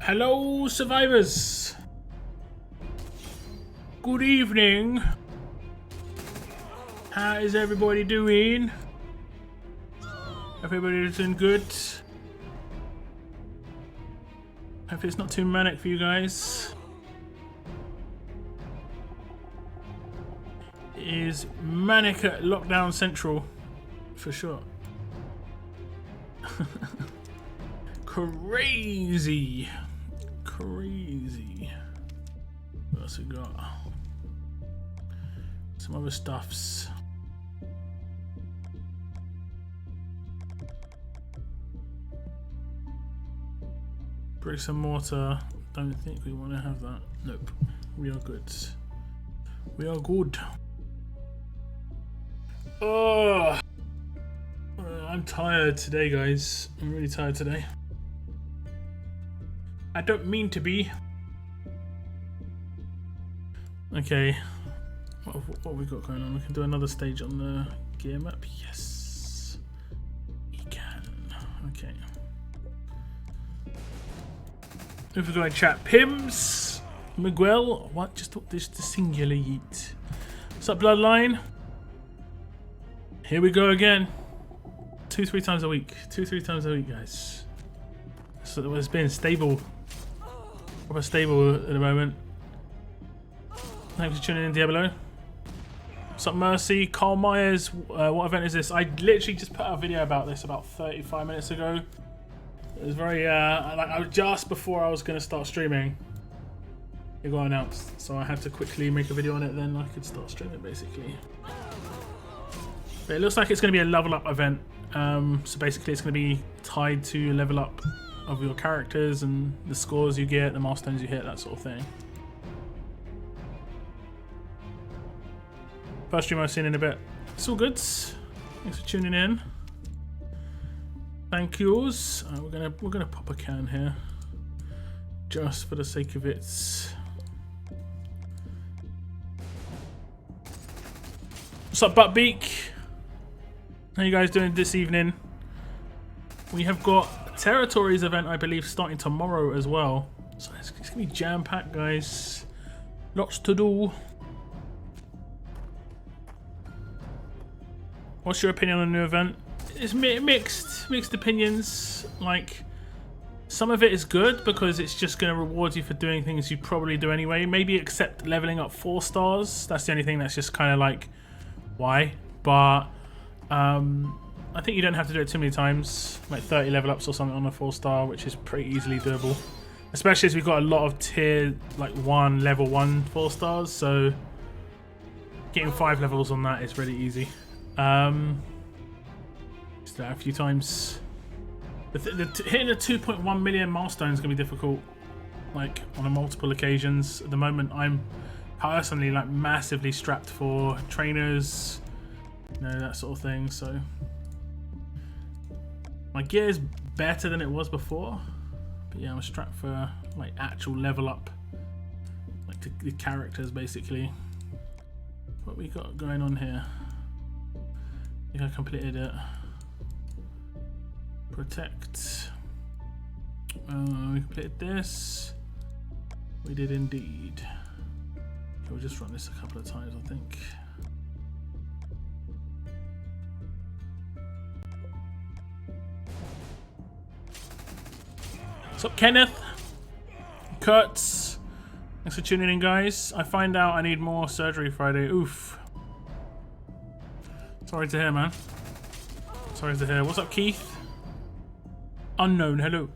Hello, survivors. Good evening. How is everybody doing? Everybody doing good? Hope it's not too manic for you guys. It is manic at Lockdown Central, for sure. Crazy. Crazy. What else we got? Some other stuffs. Bricks and mortar. Don't think we want to have that. Nope. We are good. We are good. Oh, I'm tired today, guys. I'm really tired today. I don't mean to be. Okay. What have we got going on? We can do another stage on the gear map. Yes. We can. Okay. If we go in chat, Pims, Miguel, what? Just talk this to singular yeet. What's up, Bloodline? Here we go again. 2-3 times a week. 2-3 times a week, guys. So it's been stable. Proper stable at the moment. Thanks for tuning in, Diablo. What's up, Mercy? Carl Myers, what event is this? I literally just put out a video about this about 35 minutes ago. It was very, like, I was just before I was going to start streaming. It got announced, so I had to quickly make a video on it, then I could start streaming, basically. But it looks like it's going to be a level up event. So basically it's going to be tied to level up of your characters and the scores you get, the milestones you hit, that sort of thing. First stream I've seen in a bit. It's all good. Thanks for tuning in. Thank yous. We're gonna pop a can here, just for the sake of it. What's up, Buttbeak? How you guys doing this evening? We have got a Territories event, I believe, starting tomorrow as well. So it's gonna be jam-packed, guys. Lots to do. What's your opinion on the new event? It's mixed opinions. Like, some of it is good because it's just going to reward you for doing things you probably do anyway. Maybe except leveling up 4 stars. That's the only thing that's just kind of like, why? But I think you don't have to do it too many times. Like 30 level ups or something on a 4-star, which is pretty easily doable. Especially as we've got a lot of tier like 1, level 1 4 stars. So getting 5 levels on that is really easy. Just that a few times. Hitting a 2.1 million milestone is going to be difficult, like on a multiple occasions. At the moment, I'm personally like massively strapped for trainers, you know, that sort of thing. So my gear is better than it was before, but yeah, I'm strapped for like actual level up, like the characters basically. What we got going on here? I think I completed it. Protect. We completed this. We did indeed. Okay, we'll just run this a couple of times, I think. What's up, Kenneth? Kurtz. Thanks for tuning in, guys. I find out I need more surgery Friday. Oof. Sorry to hear, man. Sorry to hear. What's up, Keith? Unknown, hello.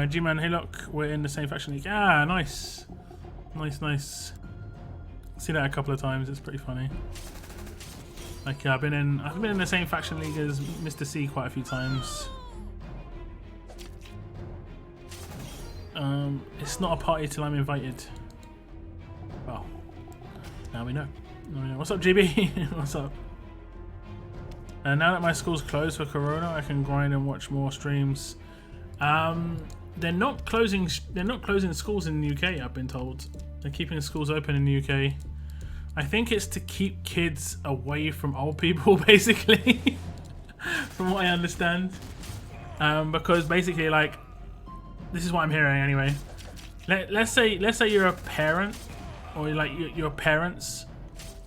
G-Man, hey look, we're in the same faction league. Ah, nice. Nice. See that a couple of times, it's pretty funny. Like, I've been in the same faction league as Mr. C quite a few times. It's not a party till I'm invited. Well, now we know. What's up, GB? What's up? And now that my school's closed for Corona, I can grind and watch more streams. They're not closing schools in the UK, I've been told. They're keeping schools open in the UK. I think it's to keep kids away from old people, basically, from what I understand. Because basically, like, this is what I'm hearing anyway. Let's say you're a parent, or like your parents,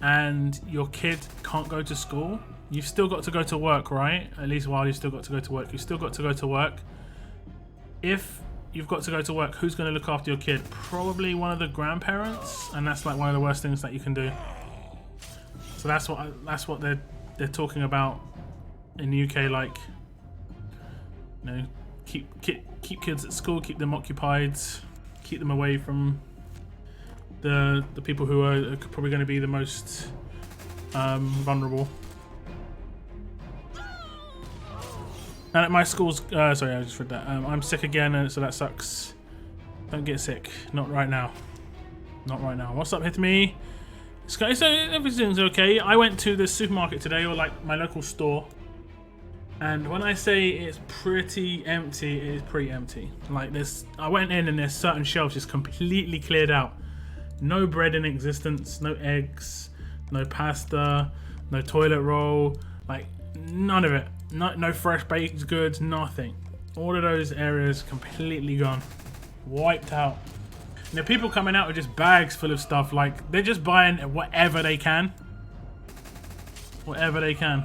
and your kid can't go to school. You've still got to go to work, right? At least while you've still got to go to work, you've still got to go to work. If you've got to go to work, who's going to look after your kid? Probably one of the grandparents, and that's like one of the worst things that you can do. So that's what they're talking about in the UK. Like, you know, keep kids at school, keep them occupied, keep them away from the people who are probably going to be the most vulnerable. And at my school's, sorry, I just read that. I'm sick again, so that sucks. Don't get sick. Not right now. Not right now. What's up, Hit Me? So everything's okay. I went to the supermarket today, or like my local store. And when I say it's pretty empty, it is pretty empty. Like I went in and there's certain shelves just completely cleared out. No bread in existence, no eggs, no pasta, no toilet roll, like none of it. No fresh baked goods, nothing. All of those areas completely gone. Wiped out. And there are people coming out with just bags full of stuff, like they're just buying whatever they can. Whatever they can.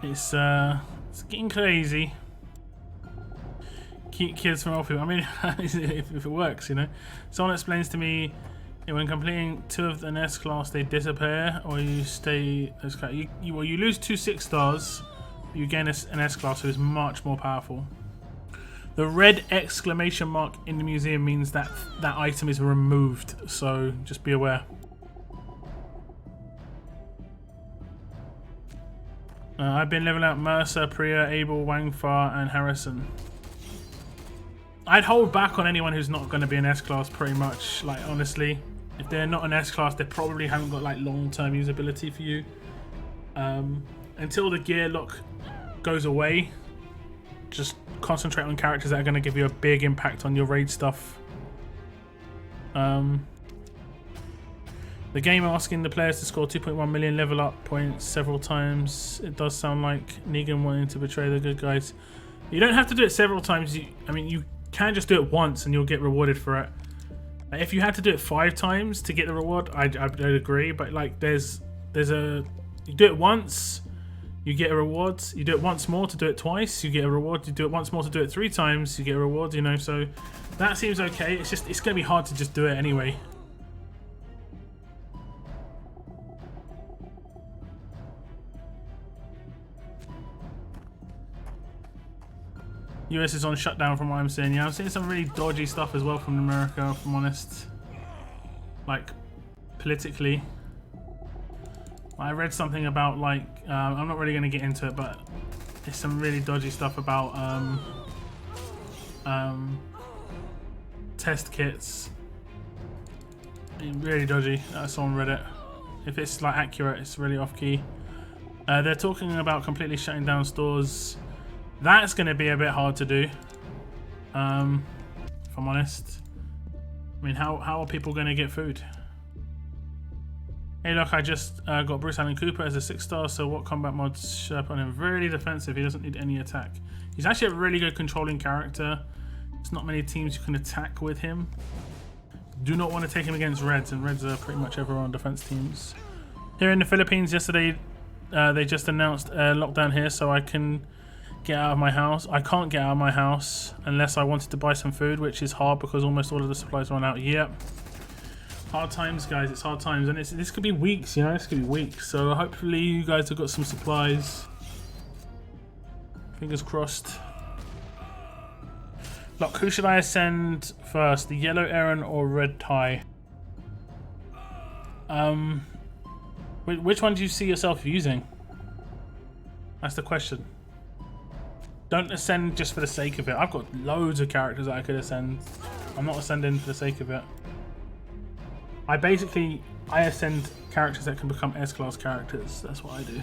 It's getting crazy. Keep kids from helping. I mean, if it works, you know. Someone explains to me, when completing 2 of an S class, they disappear, or you stay as class. You lose 2 6 stars, but you gain an S class, so it's much more powerful. The red exclamation mark in the museum means that that item is removed, so just be aware. I've been leveling out Mercer, Priya, Abel, Wangfar, and Harrison. I'd hold back on anyone who's not going to be an S-class pretty much. Like, honestly, if they're not an S-class, they probably haven't got like long-term usability for you. Until the gear lock goes away, just concentrate on characters that are going to give you a big impact on your raid stuff. The game asking the players to score 2.1 million level up points several times. It does sound like Negan wanting to betray the good guys. You don't have to do it several times. I mean, you can just do it once and you'll get rewarded for it. If you had to do it 5 times to get the reward, I'd agree. But like, there's a, you do it once, you get a reward. You do it once more to do it twice, you get a reward. You do it once more to do it 3 times, you get a reward. You know, so that seems okay. It's just, it's gonna be hard to just do it anyway. US is on shutdown from what I'm seeing. Yeah, I'm seeing some really dodgy stuff as well from America, if I'm honest. Like, politically. I read something about, like, I'm not really going to get into it, but there's some really dodgy stuff about test kits. Really dodgy. Someone read it. If it's, like, accurate, it's really off-key. They're talking about completely shutting down stores. That's going to be a bit hard to do, if I'm honest. I mean, how are people going to get food? Hey look, I just got Bruce Allen Cooper as a 6-star, so what combat mods should I put on him? Really defensive, he doesn't need any attack. He's actually a really good controlling character. There's not many teams you can attack with him. Do not want to take him against Reds, and Reds are pretty much everyone on defense teams. Here in the Philippines yesterday, they just announced a lockdown here, so I can get out of my house. I can't get out of my house unless I wanted to buy some food, which is hard because almost all of the supplies run out. Yep. Hard times, guys. It's hard times, and this could be weeks. You know, this could be weeks. So hopefully you guys have got some supplies. Fingers crossed. Look, who should I ascend first? The yellow Aaron or red tie? Which one do you see yourself using? That's the question. Don't ascend just for the sake of it. I've got loads of characters that I could ascend. I'm not ascending for the sake of it. I ascend characters that can become S-class characters. That's what I do.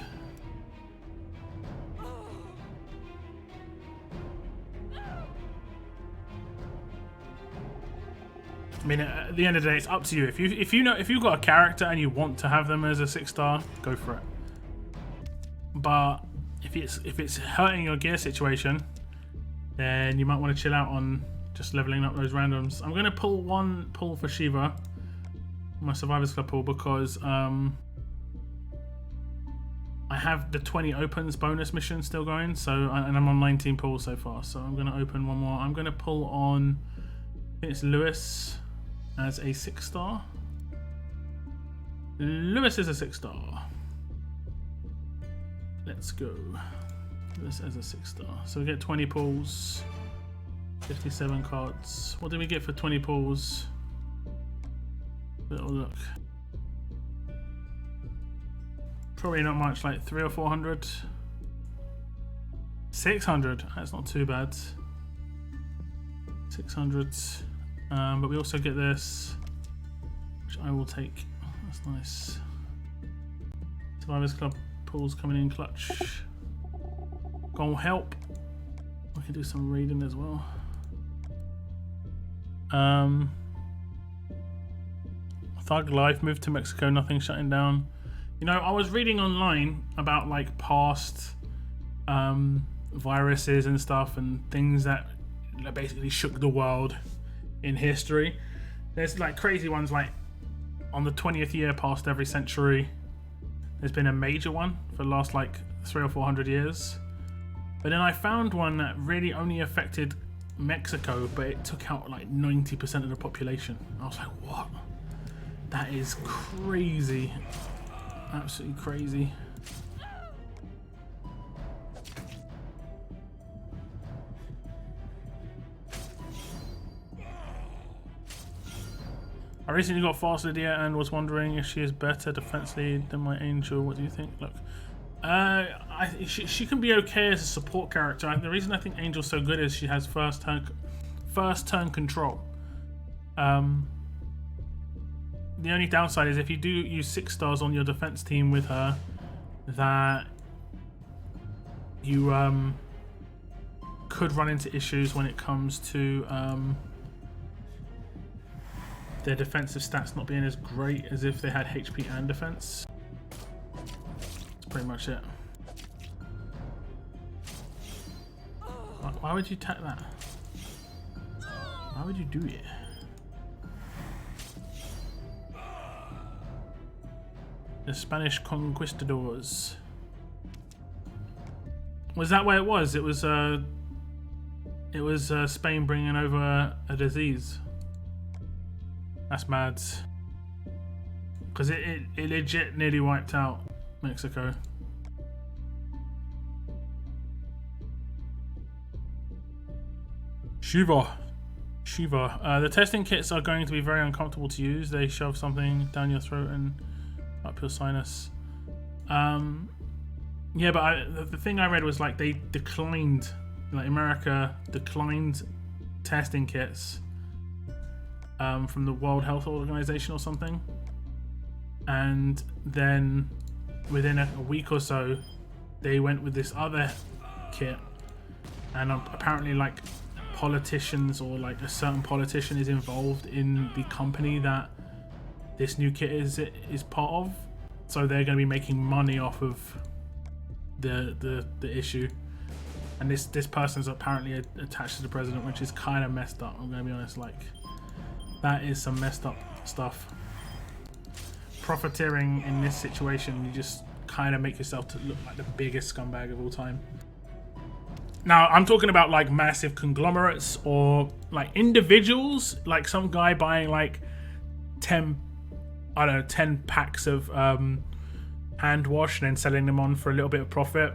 I mean, at the end of the day, it's up to you. If you've got a character and you want to have them as a 6-star, go for it. But if it's hurting your gear situation, then you might want to chill out on just leveling up those randoms. I'm gonna pull one pull for Shiva, my Survivors Club pull, because I have the 20 opens bonus mission still going, so, and I'm on 19 pulls so far, so I'm gonna open one more. I'm gonna pull on, I think it's Lewis as a 6-star. Lewis is a 6-star. Let's go. Lewis as a 6-star. So we get 20 pulls, 57 cards. What did we get for 20 pulls? Little look. Probably not much, like 300 or 400. 600. That's not too bad. 600. But we also get this, which I will take. That's nice. Survivors Club pulls coming in clutch. Gonna help. We can do some reading as well. Thug Life moved to Mexico. Nothing shutting down. You know, I was reading online about like past viruses and stuff and things that basically shook the world in history. There's like crazy ones, like on the 20th year past every century there's been a major one for the last like 300 or 400 years. But then I found one that really only affected Mexico, but it took out like 90% of the population. I was like, what? That is crazy. Absolutely crazy. I recently got Fast Lydia and was wondering if she is better defensively than my Angel. What do you think? Look, she can be okay as a support character. The reason I think Angel's so good is she has first turn control. The only downside is if you do use 6 stars on your defense team with her, that you could run into issues when it comes to their defensive stats not being as great as if they had HP and defense. That's pretty much it. Why would you attack that? Why would you do it? The Spanish conquistadors. Was that where it was? It was Spain bringing over a disease. That's mad. Because it legit nearly wiped out Mexico. Shiva. The testing kits are going to be very uncomfortable to use. They shove something down your throat and up your sinus. Yeah, but the thing I read was like they declined, like America declined testing kits from the World Health Organization or something, and then within a week or so they went with this other kit, and apparently like politicians or like a certain politician is involved in the company that this new kit is part of, so they're going to be making money off of the issue, and this person's apparently attached to the president, which is kind of messed up. I'm going to be honest, like that is some messed up stuff. Profiteering in this situation, you just kind of make yourself to look like the biggest scumbag of all time. Now, I'm talking about like massive conglomerates or like individuals, like some guy buying like 10 packs of hand wash and then selling them on for a little bit of profit.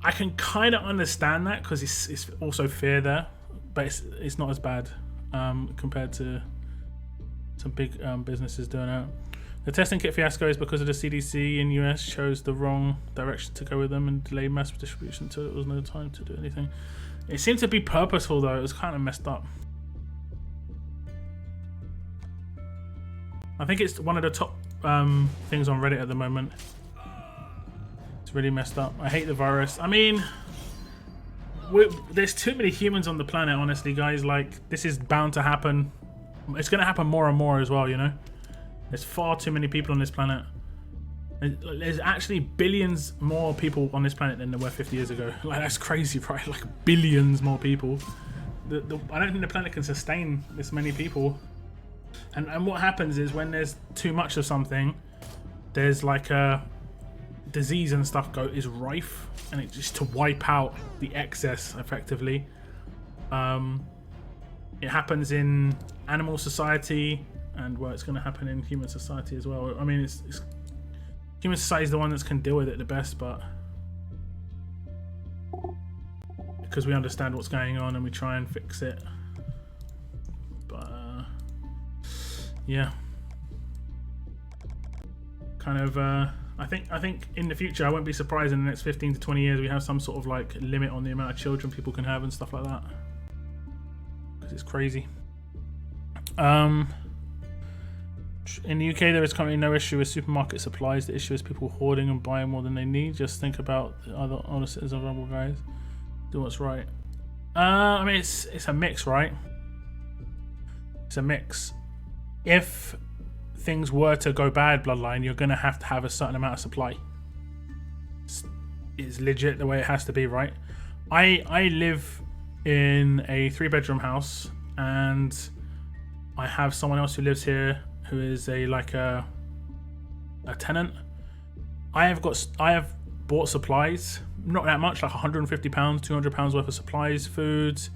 I can kind of understand that because it's also fear there, but it's not as bad compared to some big businesses doing it. The testing kit fiasco is because of the CDC in US chose the wrong direction to go with them and delayed mass distribution until there was no time to do anything. It seemed to be purposeful though. It was kind of messed up. I think it's one of the top things on Reddit at the moment. It's really messed up. I hate the virus. I mean, there's too many humans on the planet, honestly, guys. Like, this is bound to happen. It's going to happen more and more as well, you know? There's far too many people on this planet. There's actually billions more people on this planet than there were 50 years ago. Like, that's crazy, right? Like, billions more people. I don't think the planet can sustain this many people. And what happens is when there's too much of something, there's like a disease and stuff is rife, and it's just to wipe out the excess effectively. It happens in animal society, and well, it's going to happen in human society as well. I mean, it's human society is the one that can deal with it the best, but because we understand what's going on and we try and fix it. But yeah, kind of. I think in the future, I won't be surprised in the next 15 to 20 years we have some sort of like limit on the amount of children people can have and stuff like that, because it's crazy. In the UK, there is currently no issue with supermarket supplies. The issue is people hoarding and buying more than they need. Just think about the other honest citizens, rebel guys. Do what's right. I mean, it's a mix, right? It's a mix. If things were to go bad, Bloodline, you're gonna have to have a certain amount of supply. It's legit the way it has to be, right? I live in a 3-bedroom house, and I have someone else who lives here who is a tenant. I have bought supplies, not that much, like £150, £200 worth of supplies, foods,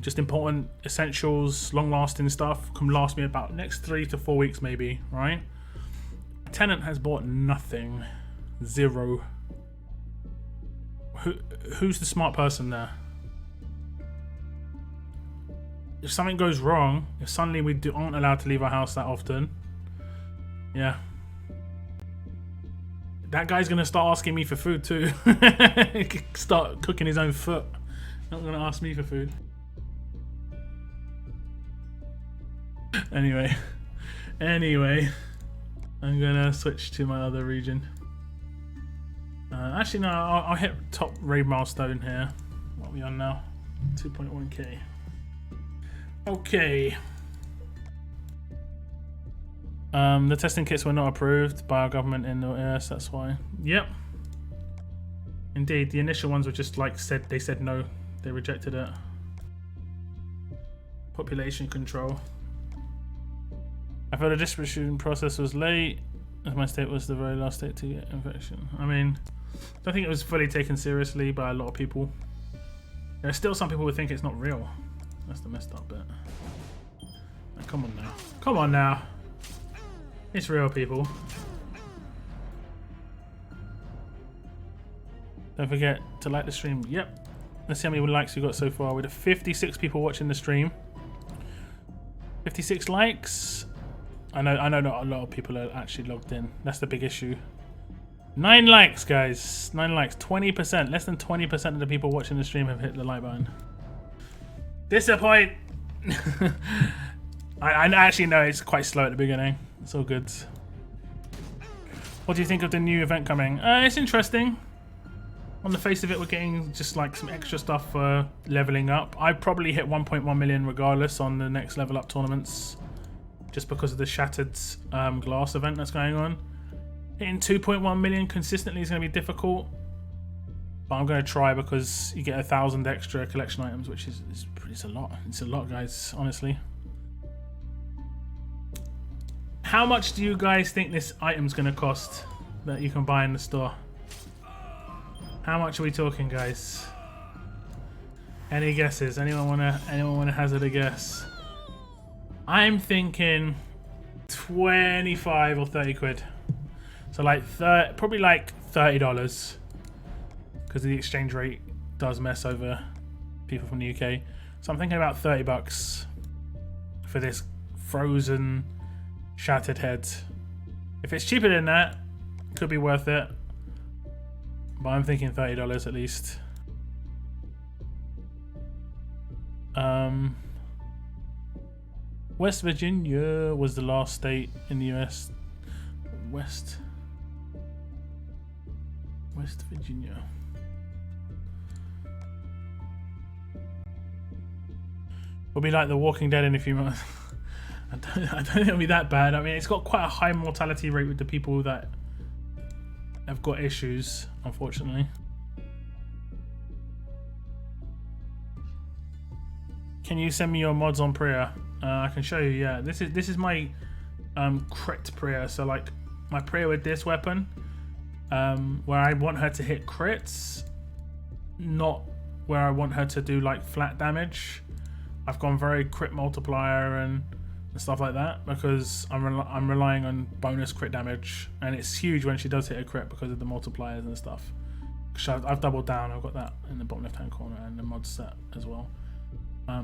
just important essentials, long-lasting stuff, can last me about next 3 to 4 weeks maybe, right? A tenant has bought nothing, zero. Who's the smart person there? If something goes wrong, if suddenly we aren't allowed to leave our house that often, yeah, that guy's gonna start asking me for food too. Start cooking his own foot. Not gonna ask me for food. Anyway, I'm gonna switch to my other region. Actually, no, I'll hit top raid milestone here. What are we on now? 2.1k. Okay. The testing kits were not approved by our government in the US, that's why. Yep. Indeed, the initial ones were just like they said no. They rejected it. Population control. I felt the distribution process was late, as my state was the very last state to get infection. I mean, I don't think it was fully taken seriously by a lot of people. There are still some people who think it's not real. That's the messed up bit. Now, come on now. Come on now. It's real, people. Don't forget to like the stream. Yep. Let's see how many likes we got so far. With 56 people watching the stream. 56 likes. I know not a lot of people are actually logged in. That's the big issue. 9 likes, guys. 9 likes. 20%. Less than 20% of the people watching the stream have hit the like button. Disappoint. I actually know it's quite slow at the beginning. It's all good. What do you think of the new event coming? It's interesting. On the face of it, we're getting just like some extra stuff for leveling up. I probably hit 1.1 million regardless on the next level up tournaments, just because of the shattered glass event that's going on. Hitting 2.1 million consistently is going to be difficult, but I'm going to try because you get 1,000 extra collection items, which is a lot. It's a lot, guys, honestly. How much do you guys think this item's going to cost that you can buy in the store? How much are we talking, guys? Any guesses? Anyone wanna hazard a guess? I'm thinking 25 or 30 quid. So like probably like $30, because the exchange rate does mess over people from the UK. So I'm thinking about 30 bucks for this frozen shattered head. If it's cheaper than that, it could be worth it. But I'm thinking $30 at least. West Virginia was the last state in the US. West Virginia. We'll be like The Walking Dead in a few months. I don't think it'll be that bad. I mean, it's got quite a high mortality rate with the people that have got issues, unfortunately. Can you send me your mods on Priya? I can show you. Yeah, this is my crit Priya. So like my Priya with this weapon, where I want her to hit crits, not where I want her to do like flat damage. I've gone very crit multiplier and stuff like that because I'm relying on bonus crit damage, and it's huge when she does hit a crit because of the multipliers and stuff. I've doubled down. I've got that in the bottom left hand corner and the mod set as well.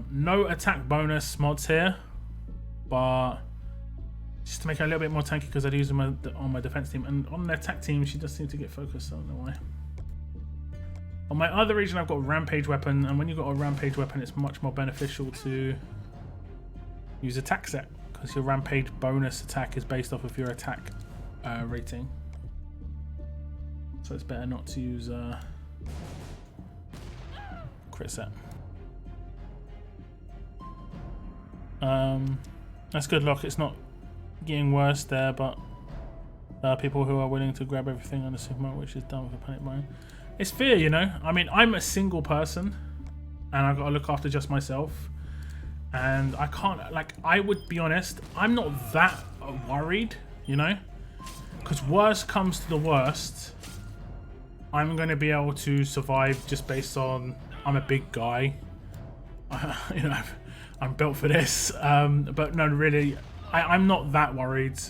No attack bonus mods here, but just to make her a little bit more tanky because I'd use them on my defense team, and on the attack team she does seem to get focused. I don't know why. On my other region I've got a rampage weapon, and when you've got a rampage weapon it's much more beneficial to use attack set because your rampage bonus attack is based off of your attack rating. So it's better not to use crit set. That's good luck. It's not getting worse there, but there are people who are willing to grab everything on the supermarket, which is done with a panic buying. It's fear, you know. I mean, I'm a single person, and I've got to look after just myself, and I can't. Like, I would be honest, I'm not that worried, you know, because worst comes to the worst, I'm going to be able to survive just based on I'm a big guy, you know. I'm built for this, but no, really, I'm not that worried.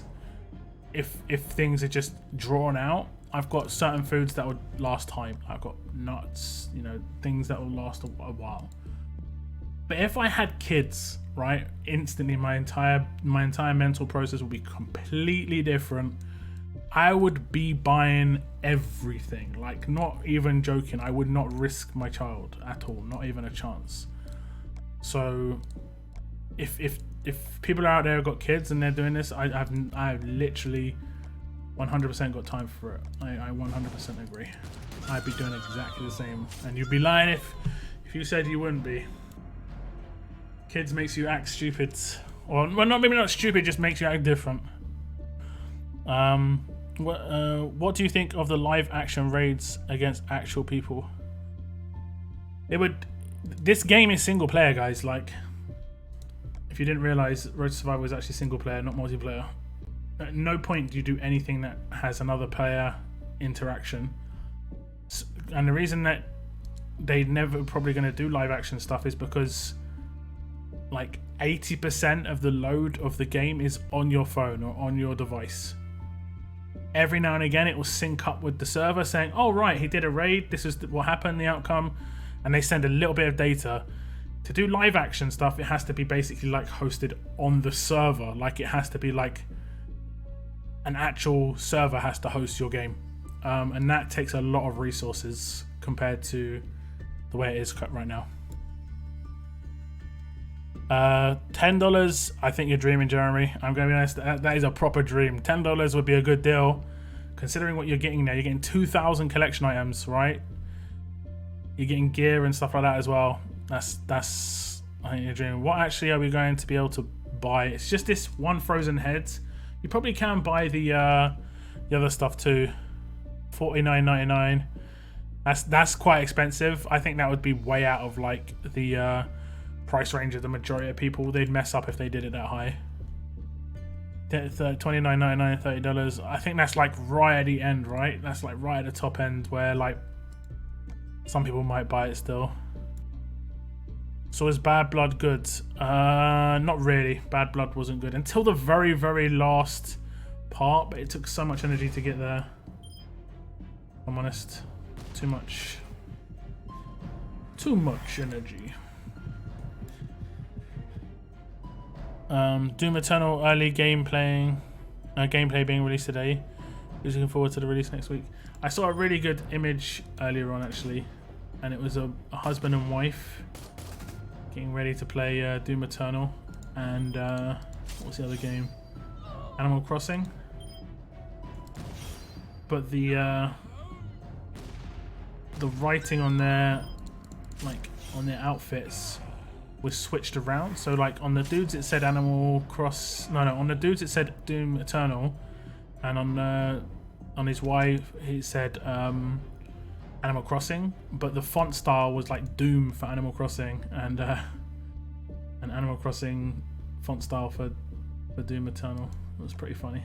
If things are just drawn out, I've got certain foods that would last time. I've got nuts, you know, things that will last a while. But if I had kids, right, instantly my entire mental process would be completely different. I would be buying everything, like not even joking. I would not risk my child at all, not even a chance. So if people are out there who've got kids and they're doing this, I've literally 100% got time for it. I 100% agree. I'd be doing exactly the same, and you'd be lying if you said you wouldn't be. Kids makes you act stupid, or well, maybe not stupid, just makes you act different. What do you think of the live action raids against actual people? This game is single player, guys. Like, if you didn't realize, Road to Survival is actually single player, not multiplayer. At no point do you do anything that has another player interaction. And the reason that they're never probably going to do live action stuff is because like 80% of the load of the game is on your phone or on your device. Every now and again it will sync up with the server saying, oh right, he did a raid, this is what happened, the outcome, and they send a little bit of data. To do live action stuff, it has to be basically like hosted on the server. Like it has to be like an actual server has to host your game. And that takes a lot of resources compared to the way it is cut right now. $10, I think you're dreaming, Jeremy. I'm going to be honest, that is a proper dream. $10 would be a good deal, considering what you're getting there. You're getting 2,000 collection items, right? You're getting gear and stuff like that as well. That's I think you're dreaming. What actually are we going to be able to buy? It's just this one frozen head. You probably can buy the other stuff too. $49.99. That's quite expensive. I think that would be way out of like the price range of the majority of people. They'd mess up if they did it that high. $29.99, $30. I think that's like right at the end, right? That's like right at the top end where like some people might buy it still. So is Bad Blood good? Not really. Bad Blood wasn't good until the very, very last part, but it took so much energy to get there. If I'm honest. Too much. Too much energy. Doom Eternal early gameplay being released today. Who's looking forward to the release next week? I saw a really good image earlier on actually, and it was a husband and wife getting ready to play Doom Eternal, and what's the other game? Animal Crossing. But the writing on their outfits was switched around. So like on the dudes it said on the dudes it said Doom Eternal, and on on his Y, he said Animal Crossing, but the font style was like Doom for Animal Crossing, and an Animal Crossing font style for Doom Eternal. It was pretty funny.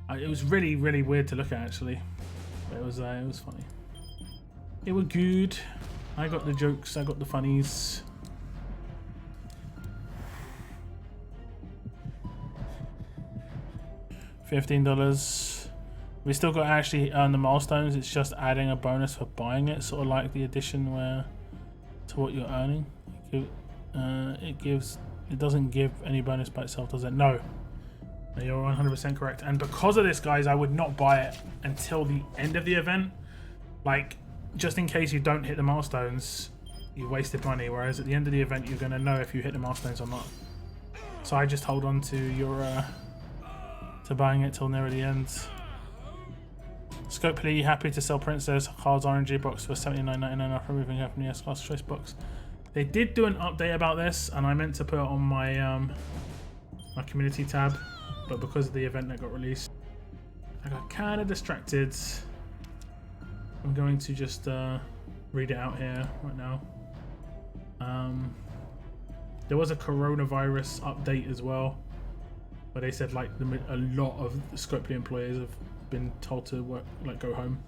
It was really, really weird to look at, actually, but it was funny. It was good. I got the jokes, I got the funnies. $15. We still got to actually earn the milestones. It's just adding a bonus for buying it, sort of like the addition where to what you're earning. It doesn't give any bonus by itself, does it? No. You're 100% correct. And because of this, guys, I would not buy it until the end of the event. Like, just in case you don't hit the milestones, you wasted money. Whereas at the end of the event, you're going to know if you hit the milestones or not. So I just hold on to your to buying it till near the end. Scopely happy to sell Princess Cards RNG box for $79.99 after removing her from the S-Class Choice box. They did do an update about this, and I meant to put it on my my community tab, but because of the event that got released, I got kind of distracted. I'm going to just read it out here right now. There was a coronavirus update as well, where they said like a lot of the Scopely employees have been told to work, like go home.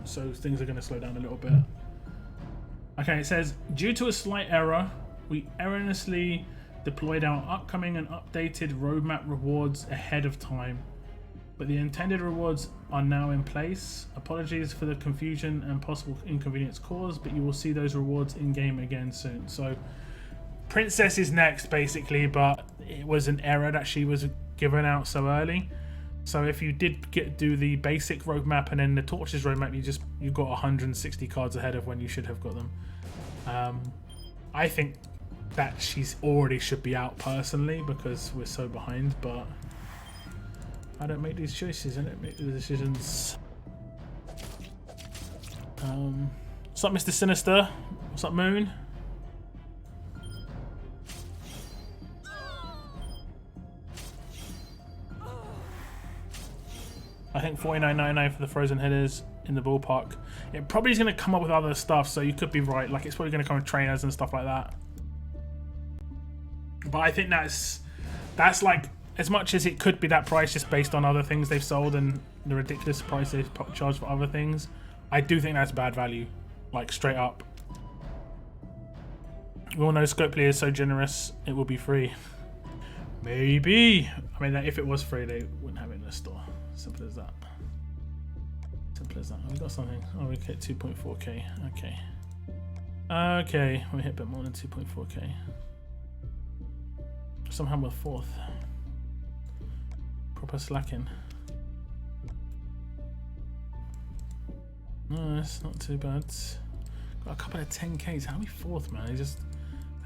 So things are going to slow down a little bit. Okay, it says, due to a slight error, we erroneously deployed our upcoming and updated roadmap rewards ahead of time, but the intended rewards are now in place. Apologies for the confusion and possible inconvenience caused, but you will see those rewards in game again soon. So Princess is next, basically, but it was an error that she was given out so early. So if you did do the basic roadmap and then the Torches roadmap, you got 160 cards ahead of when you should have got them. I think that she's already should be out personally because we're so behind, but I don't make these choices, I don't make the decisions. What's up, Mr. Sinister? What's up, Moon? I think $49.99 for the frozen hitters in the ballpark. It probably is going to come up with other stuff, so you could be right. Like, it's probably going to come with trainers and stuff like that. But I think that's like, as much as it could be that price just based on other things they've sold and the ridiculous price they've charged for other things, I do think that's bad value. Like, straight up. We all know Scopely is so generous, it will be free. Maybe. I mean, if it was free, they wouldn't have it in the store. Simple as that. Simple as that. We got something. Oh, we hit 2.4k. Okay. Okay, we hit a bit more than 2.4k. Somehow we're fourth. Proper slacking. No, it's not too bad. Got a couple of 10ks. How are we fourth, man?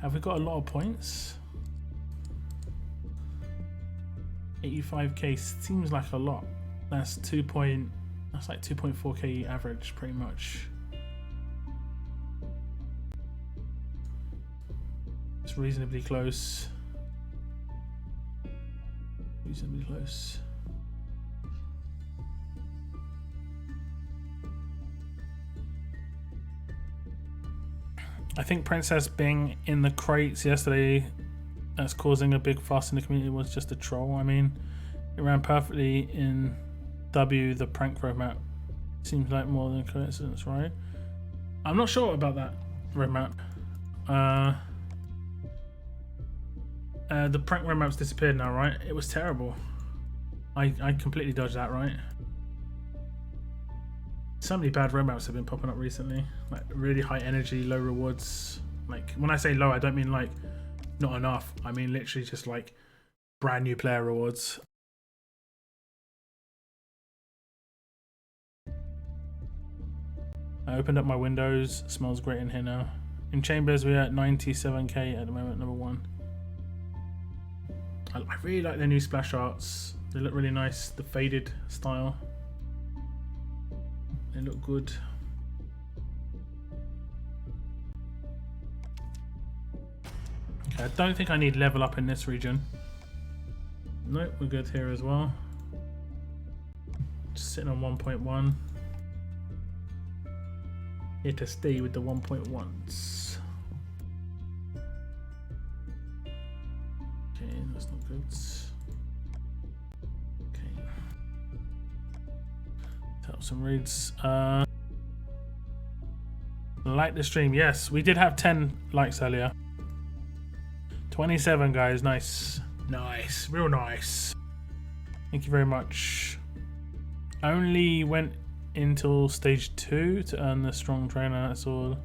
Have we got a lot of points? 85k seems like a lot. That's like 2.4k average, pretty much. It's reasonably close. Reasonably close. I think Princess being in the crates yesterday that's causing a big fuss in the community was just a troll. I mean, it ran perfectly in W, the prank roadmap. Seems like more than a coincidence, right? I'm not sure about that roadmap. The prank roadmap's disappeared now, right? It was terrible. I completely dodged that, right? So many bad roadmaps have been popping up recently. Like really high energy, low rewards. Like when I say low, I don't mean like not enough. I mean literally just like brand new player rewards. I opened up my windows. Smells great in here now. In chambers, we're at 97k at the moment, number 1. I really like their new splash arts. They look really nice. The faded style. They look good. Okay, I don't think I need level up in this region. Nope, we're good here as well. sitting on 1.1. Here to stay with the 1.1s. Okay, that's not good. Okay. Set up some raids. Like the stream. Yes, we did have 10 likes earlier. 27 guys, nice. Nice, real nice. Thank you very much. I only went until stage 2 to earn the strong trainer, that's all.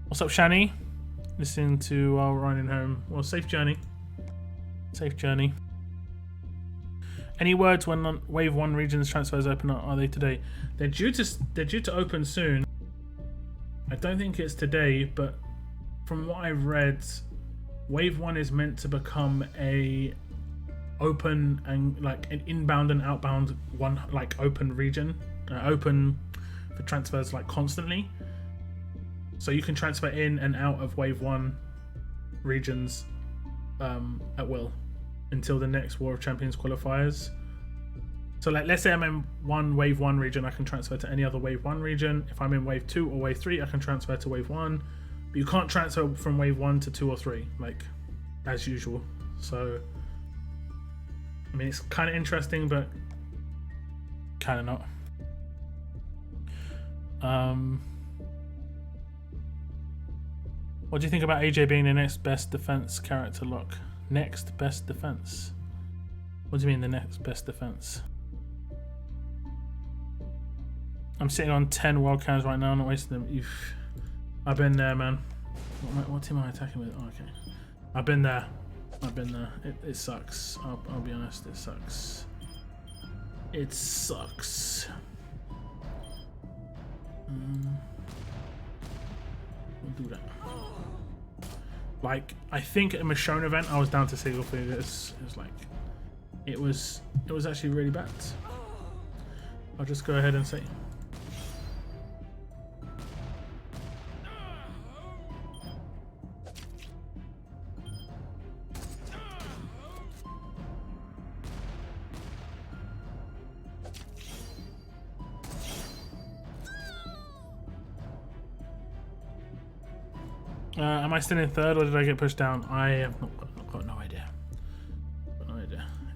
What's up, Shani? Listening to while riding home. Well, safe journey. Safe journey. Any words when Wave 1 regions transfers open up? Are they today? They're due to open soon. I don't think it's today, but from what I've read, Wave 1 is meant to become a open and like an inbound and outbound one, like open region, open for transfers like constantly. So you can transfer in and out of Wave 1 regions at will until the next War of Champions qualifiers. So like, let's say I'm in Wave 1 region, I can transfer to any other Wave 1 region. If I'm in Wave 2 or Wave 3, I can transfer to Wave 1. But you can't transfer from Wave 1 to 2 or 3, like, as usual. So, I mean, it's kind of interesting, but kind of not. What do you think about AJ being the next best defense character lock? Next best defense? What do you mean the next best defense? I'm sitting on 10 world cams right now, I'm not wasting them. I've been there, man. What team am I attacking with? Oh, okay. I've been there. It sucks. I'll be honest, it sucks. It sucks. We'll do that. Like, I think at a Michonne event, I was down to single figures. It was like, it was actually really bad. I'll just go ahead and say. Am I still in third or did I get pushed down? I have got no idea.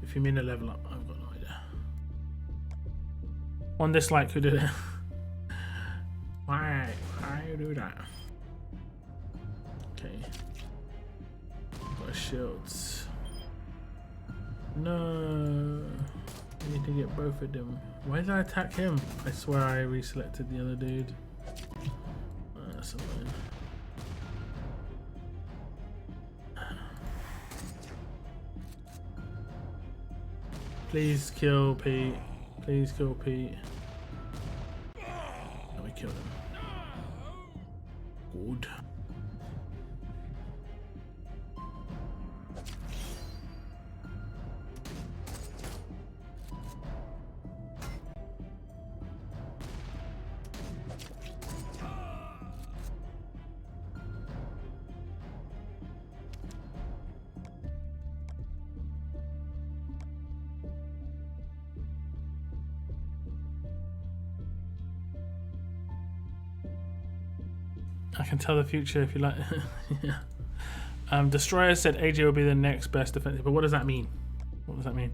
If you mean a level up, I've got no idea. One dislike, who did it? Why you do that? Okay. Got shields. No. I need to get both of them. Why did I attack him? I swear I reselected the other dude. That's annoying. Please kill Pete. Please kill Pete. Let me kill him. Good. I can tell the future if you like. Yeah. Destroyer said AJ will be the next best defensive, but what does that mean? What does that mean?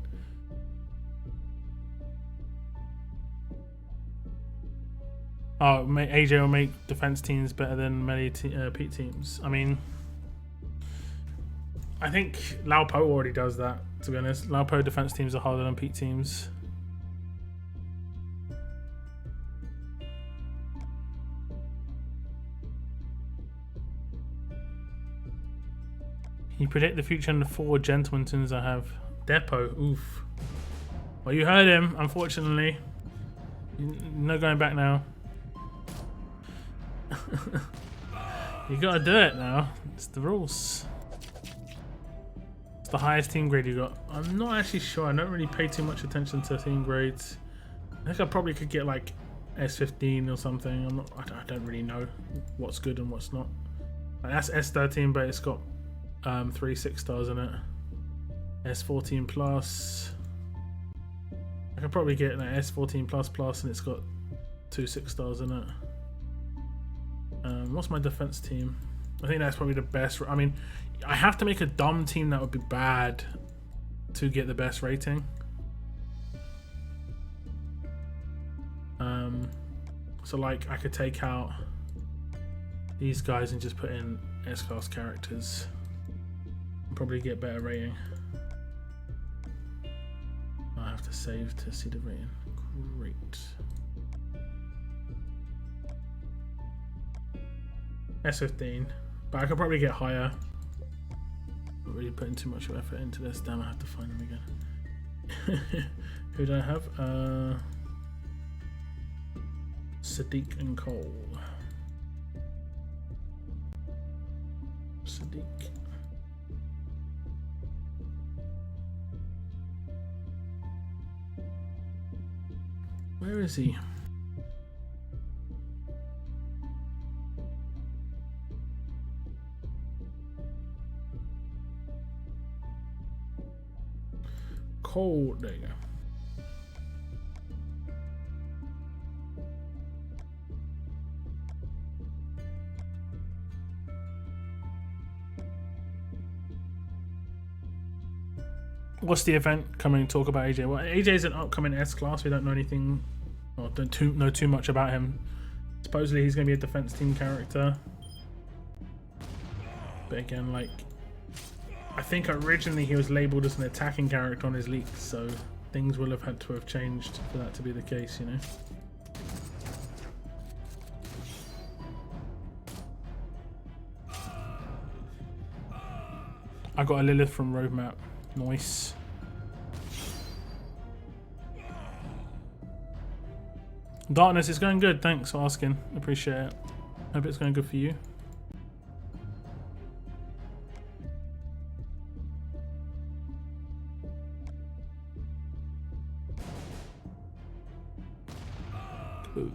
Oh, AJ will make defense teams better than many Pete teams. I mean, I think Lao Po already does that, to be honest. Lao Po defense teams are harder than Pete teams. Can you predict the future and the 4 gentleman tunes I have? Depot, oof. Well, you heard him, unfortunately. No going back now. You gotta do it now. It's the rules. It's the highest team grade you got. I'm not actually sure. I don't really pay too much attention to team grades. I think I probably could get like S15 or something. I don't really know what's good and what's not. Like, that's S13, but it's got 3 6 stars in it. S14 plus. could probably get an S14++, and it's got 2 6-stars in it. What's my defense team? I think that's probably the best. I mean, I have to make a dumb team that would be bad to get the best rating. So like I could take out these guys and just put in S-class characters and probably get better rating. I have to save to see the rating. Great. S15, but I could probably get higher. Not really putting too much effort into this. Damn, I have to find them again. Who do I have? Sadiq and Cole. Sadiq. Where is he? Cole, there you go. What's the event coming? Talk about AJ. Well, AJ is an upcoming S-class. We don't know anything, or don't know too much about him. Supposedly he's going to be a defense team character, but again, like, I think originally he was labeled as an attacking character on his leaks, so things will have had to have changed for that to be the case, you know. I got a Lilith from Roadmap. Nice. Darkness is going good. Thanks for asking. Appreciate it. Hope it's going good for you. Ooh.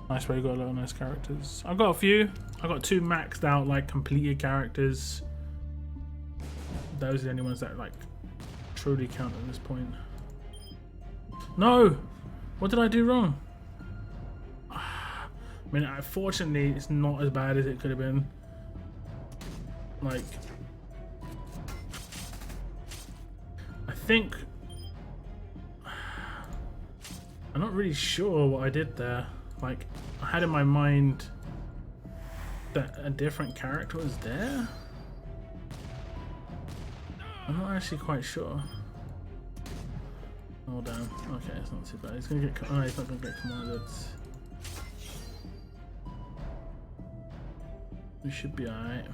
Nice way, you got a lot of nice characters. I've got a few. I got 2 maxed out, like completed characters. Those are the only ones that like truly count at this point. No! What did I do wrong? I mean, unfortunately, it's not as bad as it could have been. Like, I think I'm not really sure what I did there. Like, I had in my mind that a different character was there. I'm not actually quite sure. Oh damn. Okay, it's not too bad. He's gonna get. Oh, he's not gonna get commanded. We should be alright.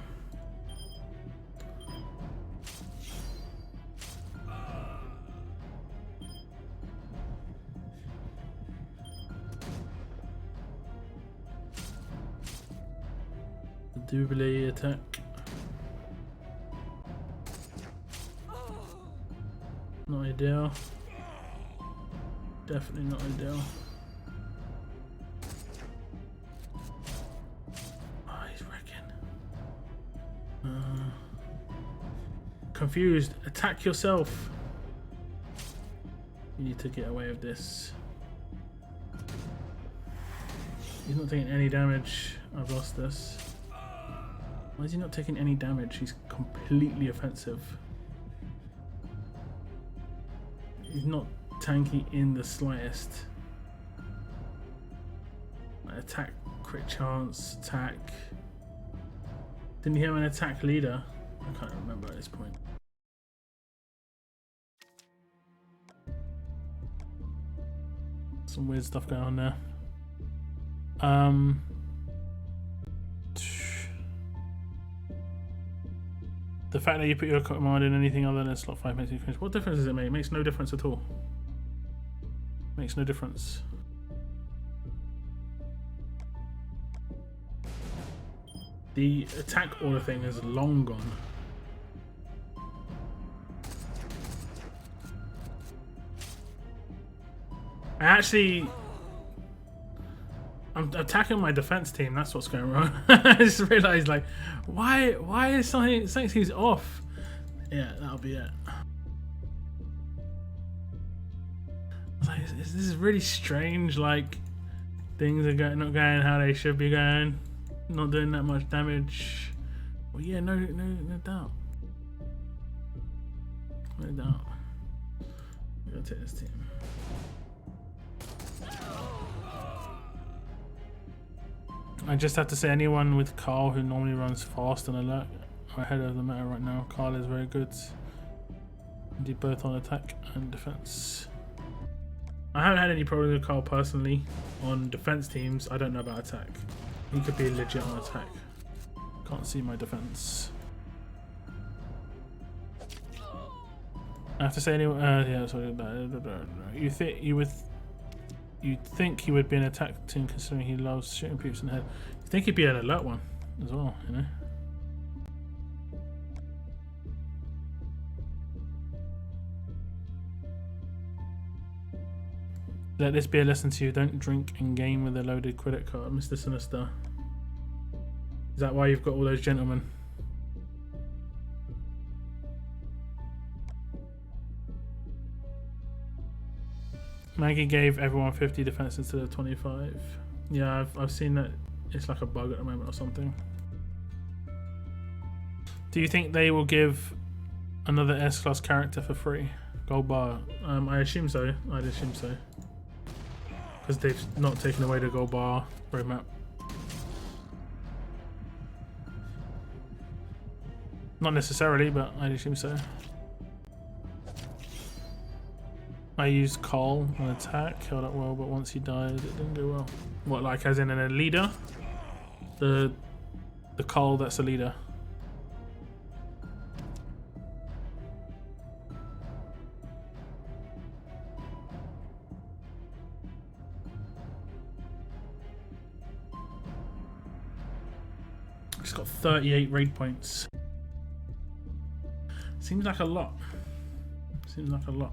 Double attack. Not ideal. Definitely not ideal. Oh, he's wrecking. Confused. Attack yourself. You need to get away with this. He's not taking any damage. I've lost this. Why is he not taking any damage? He's completely offensive. He's not tanky in the slightest. Attack, crit chance, attack. Didn't he have an attack leader? I can't remember at this point. Some weird stuff going on there. The fact that you put your command in anything other than slot 5 makes you finish. What difference does it make? It makes no difference at all. Makes no difference. The attack order thing is long gone. I'm attacking my defense team. That's what's going wrong. I just realized, like, why is something seems off? Yeah, that'll be it. this is really strange. Like things are not going how they should be going. Not doing that much damage. Well, yeah, no doubt. No doubt. I'm gonna take this team. I just have to say, anyone with Carl who normally runs fast and alert are ahead of the meta right now. Carl is very good. Indeed, both on attack and defense. I haven't had any problems with Carl personally on defense teams. I don't know about attack. He could be legit on attack. Can't see my defense. I have to say, anyway. Yeah, sorry. You'd think he would be an attack team considering he loves shooting peeps in the head. You'd think he'd be an alert one as well, you know? Let this be a lesson to you. Don't drink in game with a loaded credit card, Mr. Sinister. Is that why you've got all those gentlemen? Maggie gave everyone 50 defense instead of 25. Yeah, I've seen that. It's like a bug at the moment or something. Do you think they will give another S-class character for free? Gold bar? I assume so. I'd assume so. Because they've not taken away the gold bar roadmap. Not necessarily, but I'd assume so. I used Carl on attack, held up well, but once he died, it didn't go well. What, like as in a leader? The Carl that's a leader. He's got 38 raid points. Seems like a lot. Seems like a lot.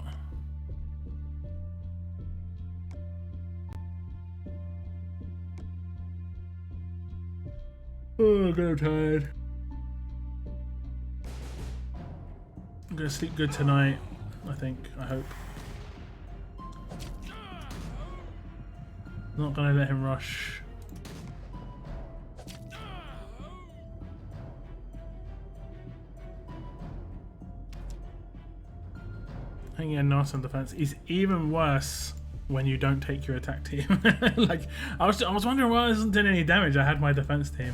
Oh god, I'm tired. I'm gonna sleep good tonight, I think, I hope. Not gonna let him rush. Hanging a nice on defense is even worse when you don't take your attack team. Like I was wondering why I wasn't doing any damage. I had my defense team.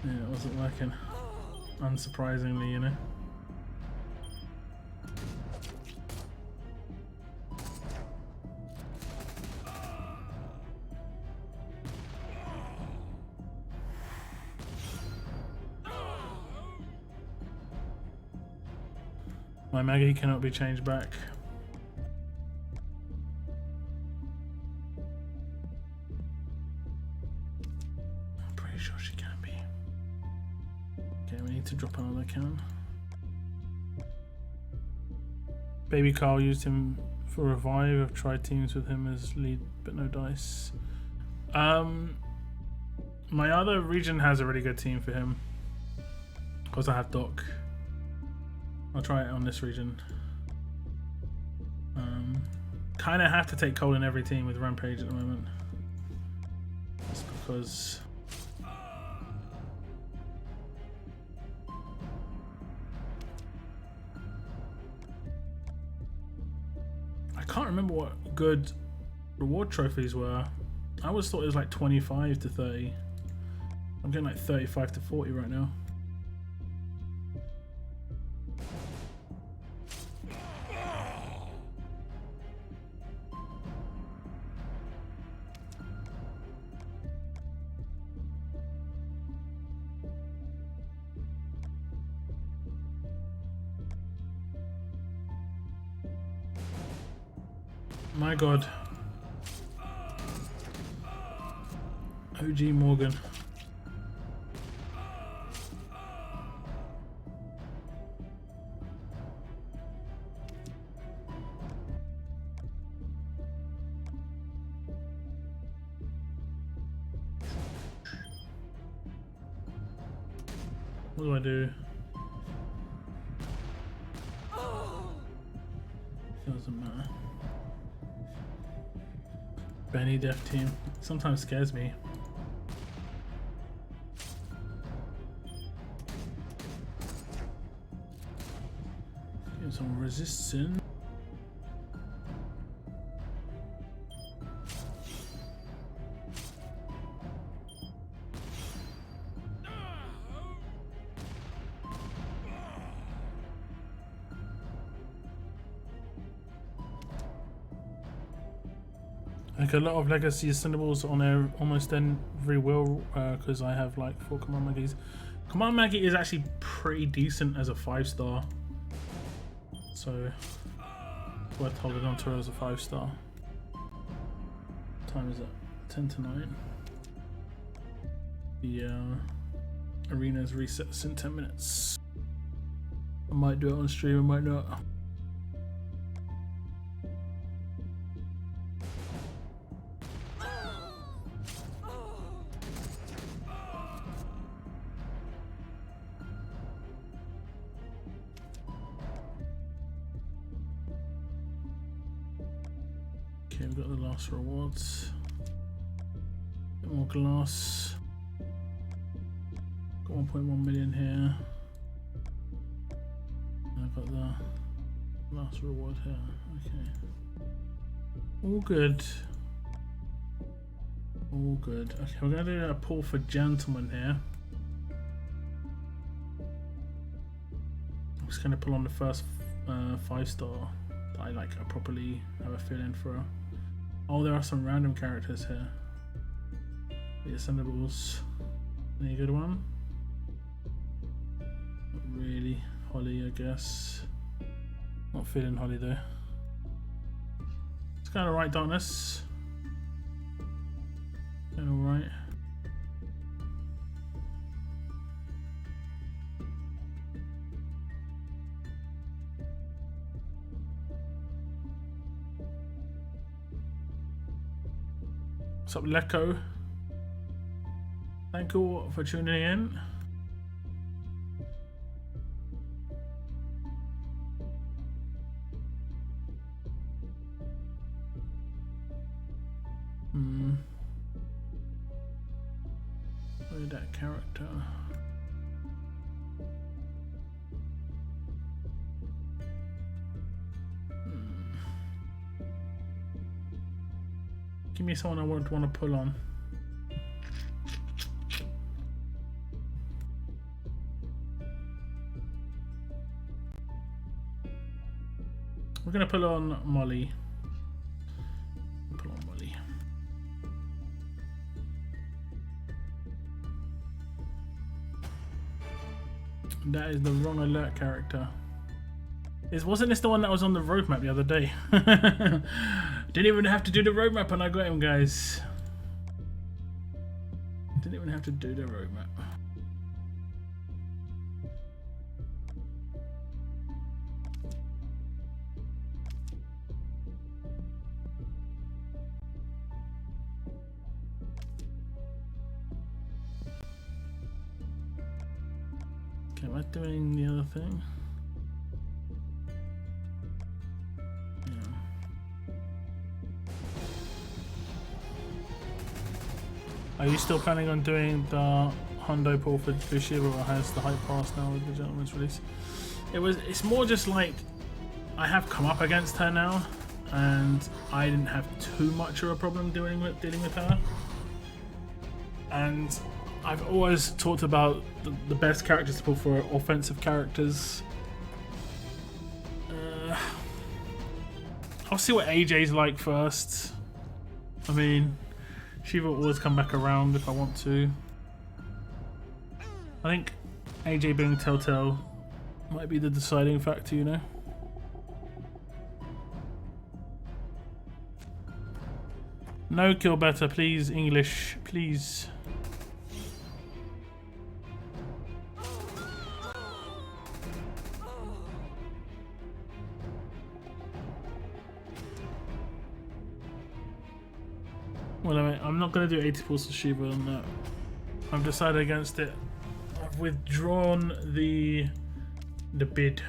Yeah, it wasn't working. Unsurprisingly, you know. My Maggie cannot be changed back. I'm pretty sure she can be. Okay, we need to drop another cannon. Baby Carl used him for revive. I've tried teams with him as lead, but no dice. My other region has a really good team for him. Because I have Doc. I'll try it on this region. Kind of have to take Cole in every team with Rampage at the moment. Just because... I can't remember what good reward trophies were. I always thought it was like 25 to 30. I'm getting like 35 to 40 right now. My god. OG Morgan. What do I do? Doesn't matter. Benny Death Team sometimes scares me. Get some resistance. Like a lot of legacy ascendables on there almost end very well because I have like 4 Command Maggies. Command Maggie is actually pretty decent as a 5-star, so it's worth holding on to her as a 5-star. What time is it? 10 to 9. The arena's resets in 10 minutes. I might do it on stream, I might not. Okay, we've got the last rewards. Bit more glass. Got 1.1 million here. I've got the last reward here. Okay. All good. All good. Okay, we're gonna do a pull for gentleman here. I'm just gonna pull on the first 5-star that I like. I properly have a feeling for. Oh, there are some random characters here. The Ascendables. Any good one? Not really. Holly, I guess. Not feeling Holly though. It's kind of right, Darkness. Kind of right. What's up, Lecco? Thank you for tuning in. Look at that character. Give me someone I would want to pull on. We're gonna pull on Molly. Pull on Molly. That is the wrong alert character. Wasn't this the one that was on the roadmap the other day? Didn't even have to do the roadmap and I got him, guys. Didn't even have to do the roadmap. Okay, am I doing the other thing? Are you still planning on doing the Hondo pull for Shiva, or has the hype passed now with the gentleman's release? It's more just like I have come up against her now, and I didn't have too much of a problem dealing with her. And I've always talked about the best characters to pull for offensive characters. I'll see what AJ's like first. I mean, Shiva will always come back around if I want to. I think AJ being Telltale might be the deciding factor, you know? No kill better, please, English, please. Well, I'm not going to do 80 pulls to Shiva on that. I've decided against it. I've withdrawn the bid.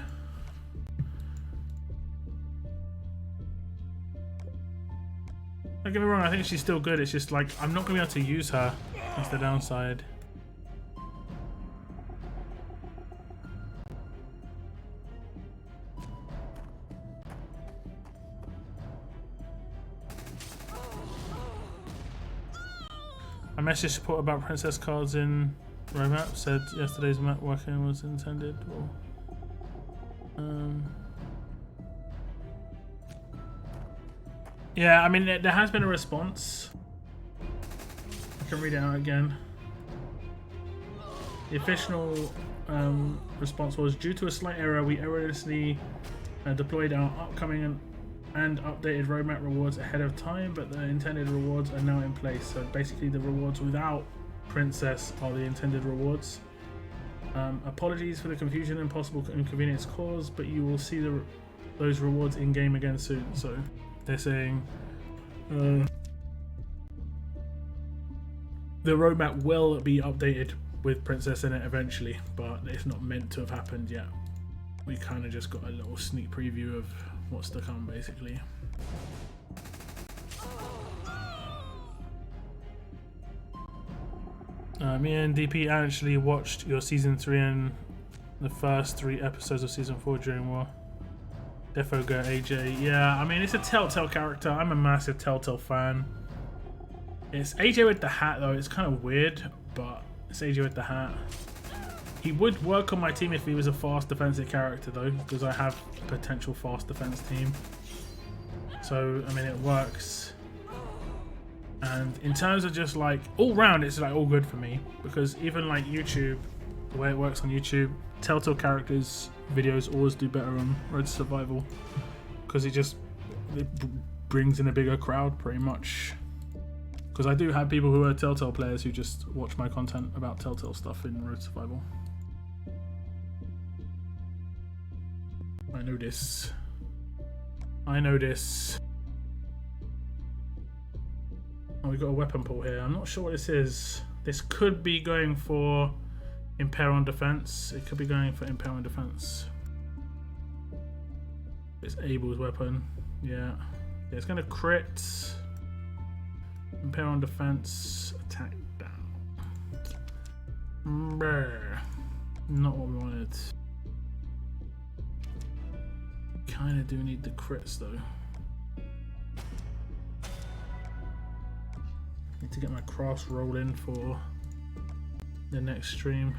Don't get me wrong, I think she's still good. It's just like I'm not gonna be able to use her. That's the downside. I messaged support about princess cards in roadmap. Said yesterday's map working was intended. Yeah, I mean there has been a response. I can read it out again. The official response was, due to a slight error, we erroneously deployed our upcoming and updated roadmap rewards ahead of time, but the intended rewards are now in place. So basically the rewards without Princess are the intended rewards. Apologies for the confusion and possible inconvenience caused, but you will see those rewards in game again soon. So they're saying the roadmap will be updated with Princess in it eventually, but it's not meant to have happened yet. We kind of just got a little sneak preview of what's to come, basically. Me and DP actually watched your season 3 and the first 3 episodes of season 4 during War. Defo go AJ. Yeah, I mean, it's a Telltale character. I'm a massive Telltale fan. It's AJ with the hat, though. It's kind of weird, but it's AJ with the hat. He would work on my team if he was a fast defensive character, though, because I have a potential fast defense team. So, I mean, it works. And in terms of just like all round, it's like all good for me, because even like YouTube, the way it works on YouTube, Telltale characters videos always do better on Road to Survival, because it brings in a bigger crowd pretty much. Because I do have people who are Telltale players who just watch my content about Telltale stuff in Road to Survival. I know this. I know this. Oh, we got a weapon pool here. I'm not sure what this is. This could be going for Impair on Defense. It could be going for Impair on Defense. It's Abel's weapon. Yeah. It's going to crit. Impair on Defense. Attack down. Brr. Not what we wanted. Kind of do need the crits though. Need to get my crafts rolling for the next stream.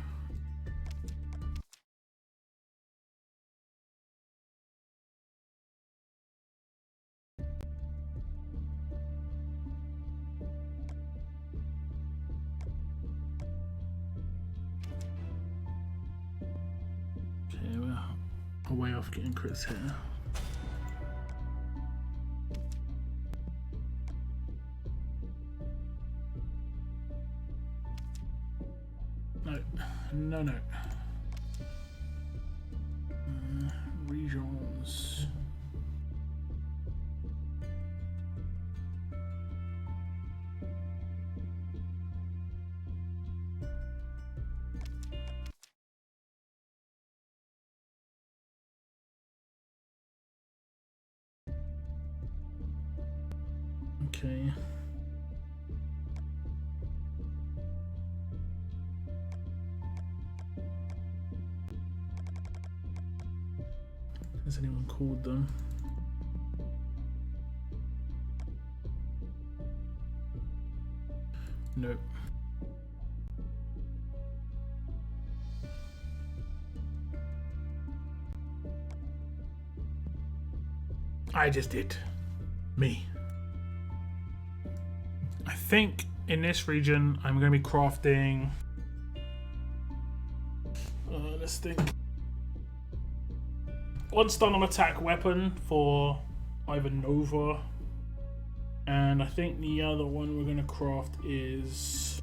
Okay, we're way off getting crits here. No. Regions. Okay. Has anyone called them? Nope. I just did. Me. I think in this region I'm going to be crafting. Let's think. One stun on attack weapon for either Nova, and I think the other one we're going to craft is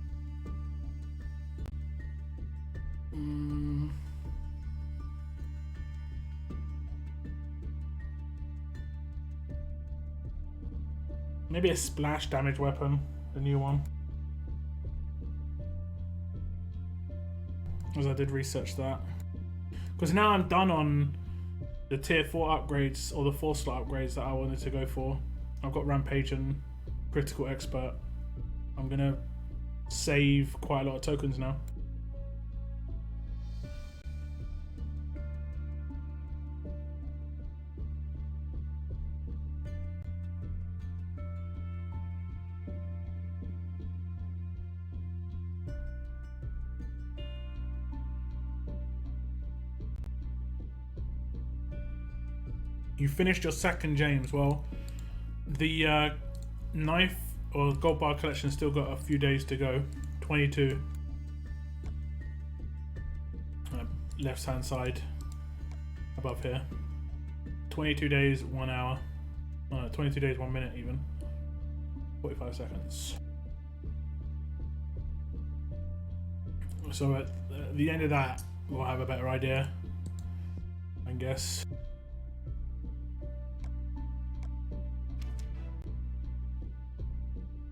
maybe a splash damage weapon, the new one, because I did research that, because now I'm done on the tier 4 upgrades, or the 4 slot upgrades that I wanted to go for. I've got Rampage and critical expert. I'm gonna save quite a lot of tokens now. You finished your second, James. Well, the knife or gold bar collection still got a few days to go. 22. Left hand side above here. 22 days, 1 hour. 22 days, 1 minute even. 45 seconds. So at the end of that, we'll have a better idea, I guess.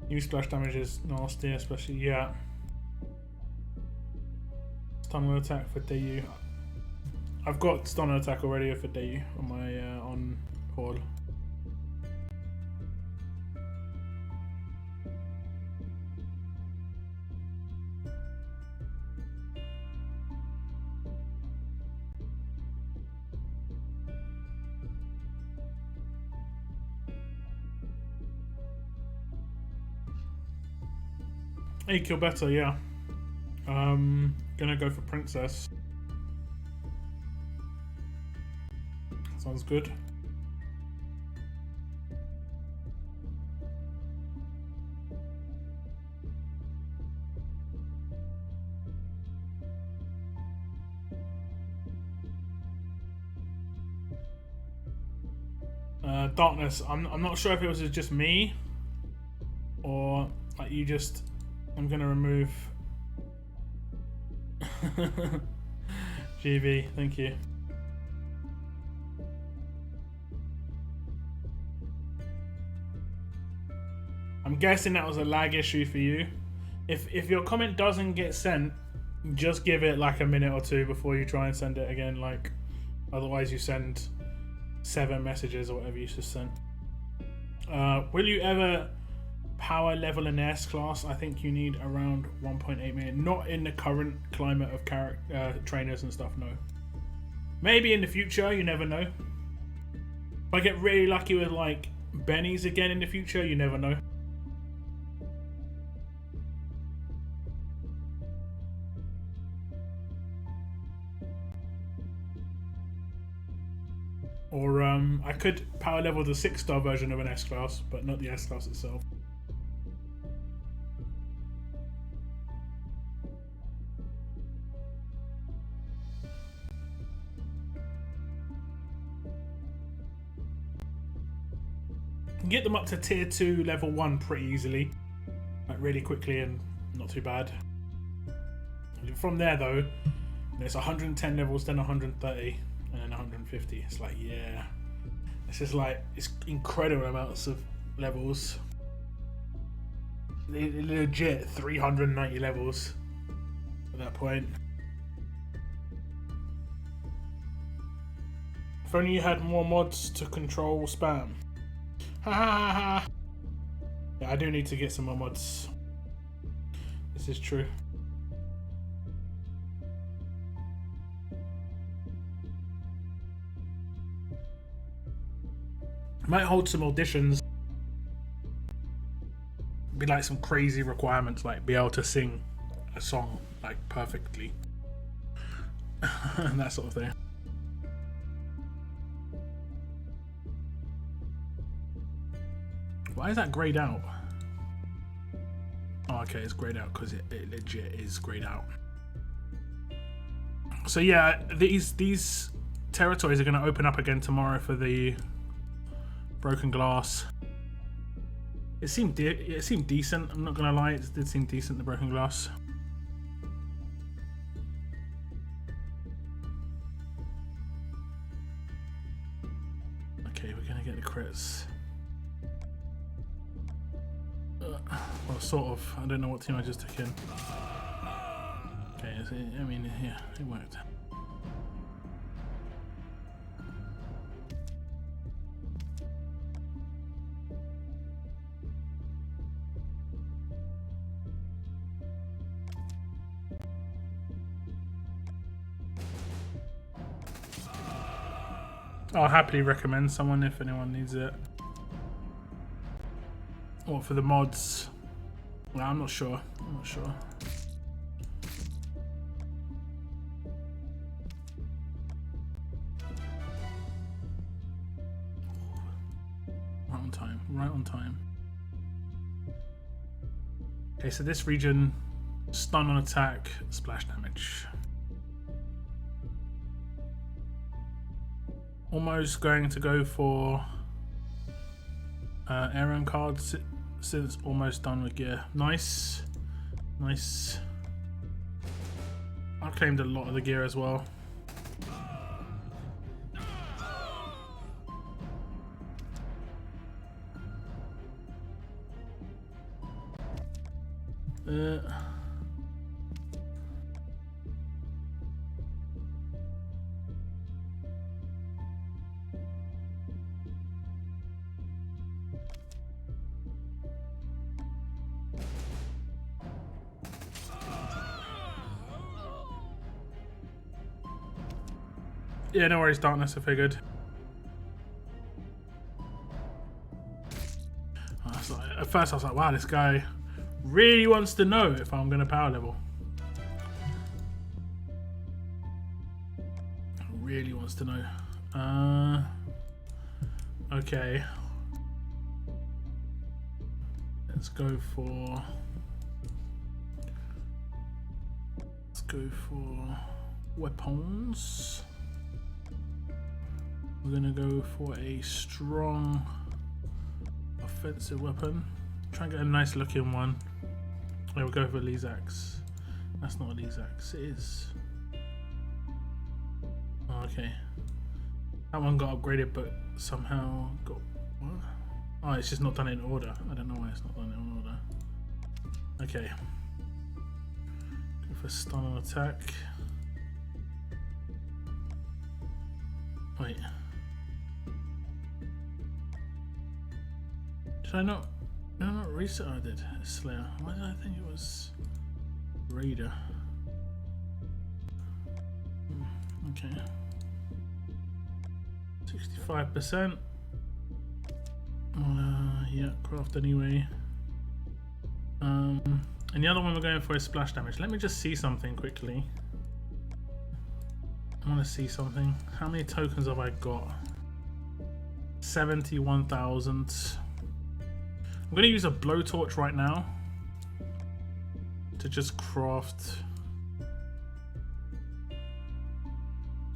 New splash damage is nasty, especially, yeah. Stun and attack for Dayu. I've got stun and attack already for Dayu on my on Hall. Hey, kill better, yeah. Gonna go for Princess. Sounds good. Darkness. I'm not sure if it was just me or like you just. I'm gonna remove. GB, thank you. I'm guessing that was a lag issue for you. If your comment doesn't get sent, just give it like a minute or two before you try and send it again. Like, otherwise you send 7 messages or whatever you just sent. Will you ever power level an S class? I think you need around 1.8 million. Not in the current climate of trainers and stuff, no. Maybe in the future, you never know. If I get really lucky with like Bennies again in the future, you never know. Or I could power level the 6-star version of an S class, but not the S class itself. Get them up to tier 2 level 1 pretty easily, like really quickly and not too bad. From there though, there's 110 levels, then 130 and then 150. It's like, yeah, this is like, it's incredible amounts of levels. Legit 390 levels at that point. If only you had more mods to control spam. Ha ha ha! Yeah, I do need to get some more mods. This is true. Might hold some auditions. Be like some crazy requirements, like be able to sing a song like perfectly. And that sort of thing. Why is that grayed out? Oh, okay, it's grayed out because it legit is grayed out. So yeah, these territories are going to open up again tomorrow for the broken glass. It seemed decent. I'm not going to lie, it did seem decent, the broken glass. Okay, we're going to get the crits. Well, sort of. I don't know what team I just took in. Okay, I mean, yeah, it worked. I'll happily recommend someone if anyone needs it. Or for the mods. Well, I'm not sure. I'm not sure. Right on time. Right on time. Okay, so this region, stun on attack, splash damage. Almost going to go for Aaron cards since almost done with gear. Nice. Nice. I claimed a lot of the gear as well. Yeah, no worries, Darkness, I figured. At first I was like, wow, this guy really wants to know if I'm going to power level. Really wants to know. Okay. Let's go for weapons. We're gonna go for a strong offensive weapon. Try and get a nice looking one. We'll go for Lee's axe. That's not a Lee's axe, it is. Oh, okay. That one got upgraded but somehow got what? Oh, it's just not done in order. I don't know why it's not done in order. Okay. Go for stun on attack. Wait. Did I not? Did I not reset? I did. Slayer. Why did I think it was Raider? Okay. 65%. Yeah, craft anyway. And the other one we're going for is splash damage. Let me just see something quickly. I want to see something. How many tokens have I got? 71,000. I'm going to use a blowtorch right now to just craft.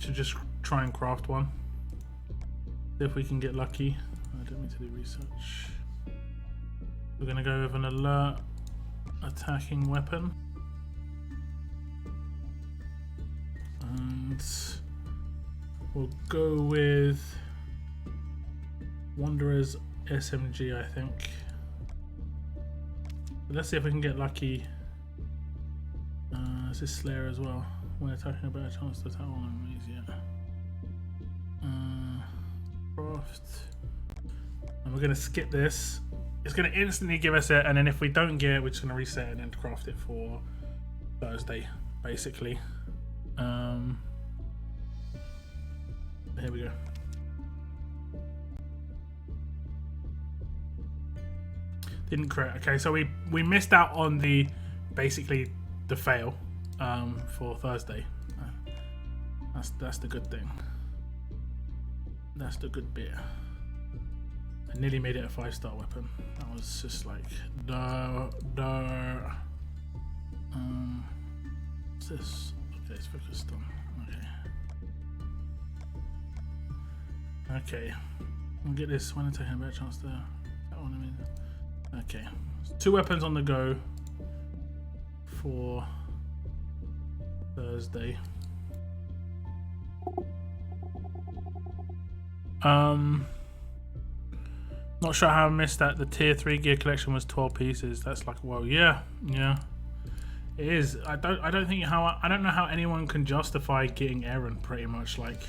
To just try and craft one. See if we can get lucky. I don't mean to do research. We're going to go with an alert attacking weapon. And we'll go with Wanderer's SMG, I think. But let's see if we can get lucky. This is Slayer as well. When attacking, a better chance to attack on enemies, yeah. Craft. And we're going to skip this. It's going to instantly give us it, and then if we don't get it, we're just going to reset it and craft it for Thursday, basically. Here we go. Didn't crit. Okay, so we missed out on the basically the fail for Thursday. That's the good thing. That's the good bit. I nearly made it a 5-star weapon. That was just like no. What's this? Okay, it's focused on. Okay. We'll get this when I'm taking a better chance to. That one, I mean. Okay. 2 weapons on the go for Thursday. Not sure how I missed that. The tier 3 gear collection was 12 pieces. That's like, well, yeah. It is. I don't know how anyone can justify getting Aaron. Pretty much, like,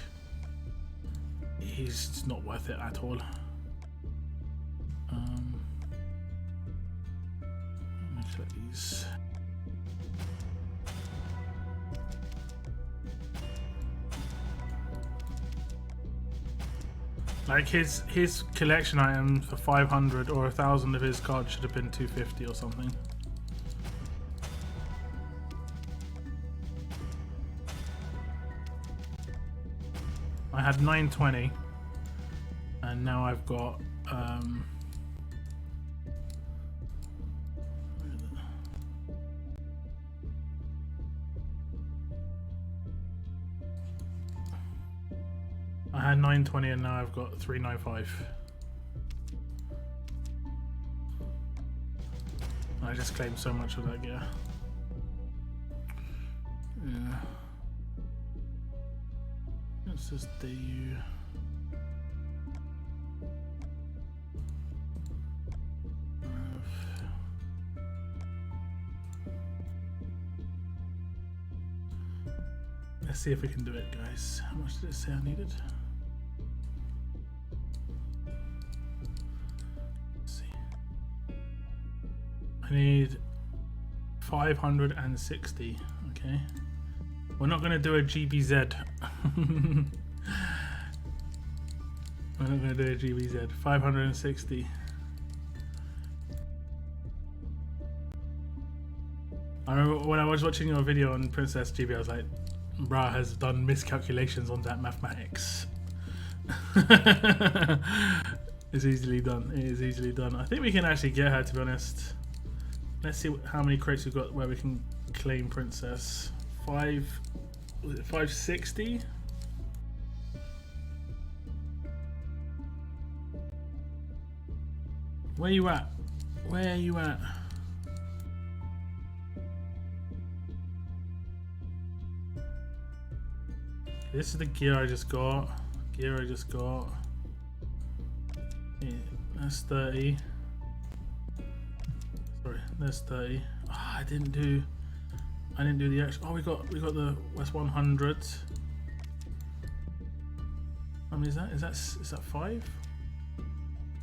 he's just not worth it at all. Let me collect these. Like his collection items for 500 or 1,000 of his cards should have been 250 or something. I had 920, and now I've got I had 920 and now I've got 395. I just claimed so much of that gear. Yeah. Let's just DU. Let's see if we can do it, guys. How much did it say I needed? Let's see. I need 560. Okay. We're not going to do a GBZ. We're not going to do a GBZ. 560. I remember when I was watching your video on Princess GB, I was like, Bra has done miscalculations on that mathematics. It's easily done. It is easily done. I think we can actually get her, to be honest. Let's see how many crates we've got where we can claim Princess. 560? Where you at? Where are you at? This is the gear I just got. Yeah, that's 30. Sorry, that's 30. Oh, I didn't do the actual. Oh, we got the West 100. How many is that? Is that 5?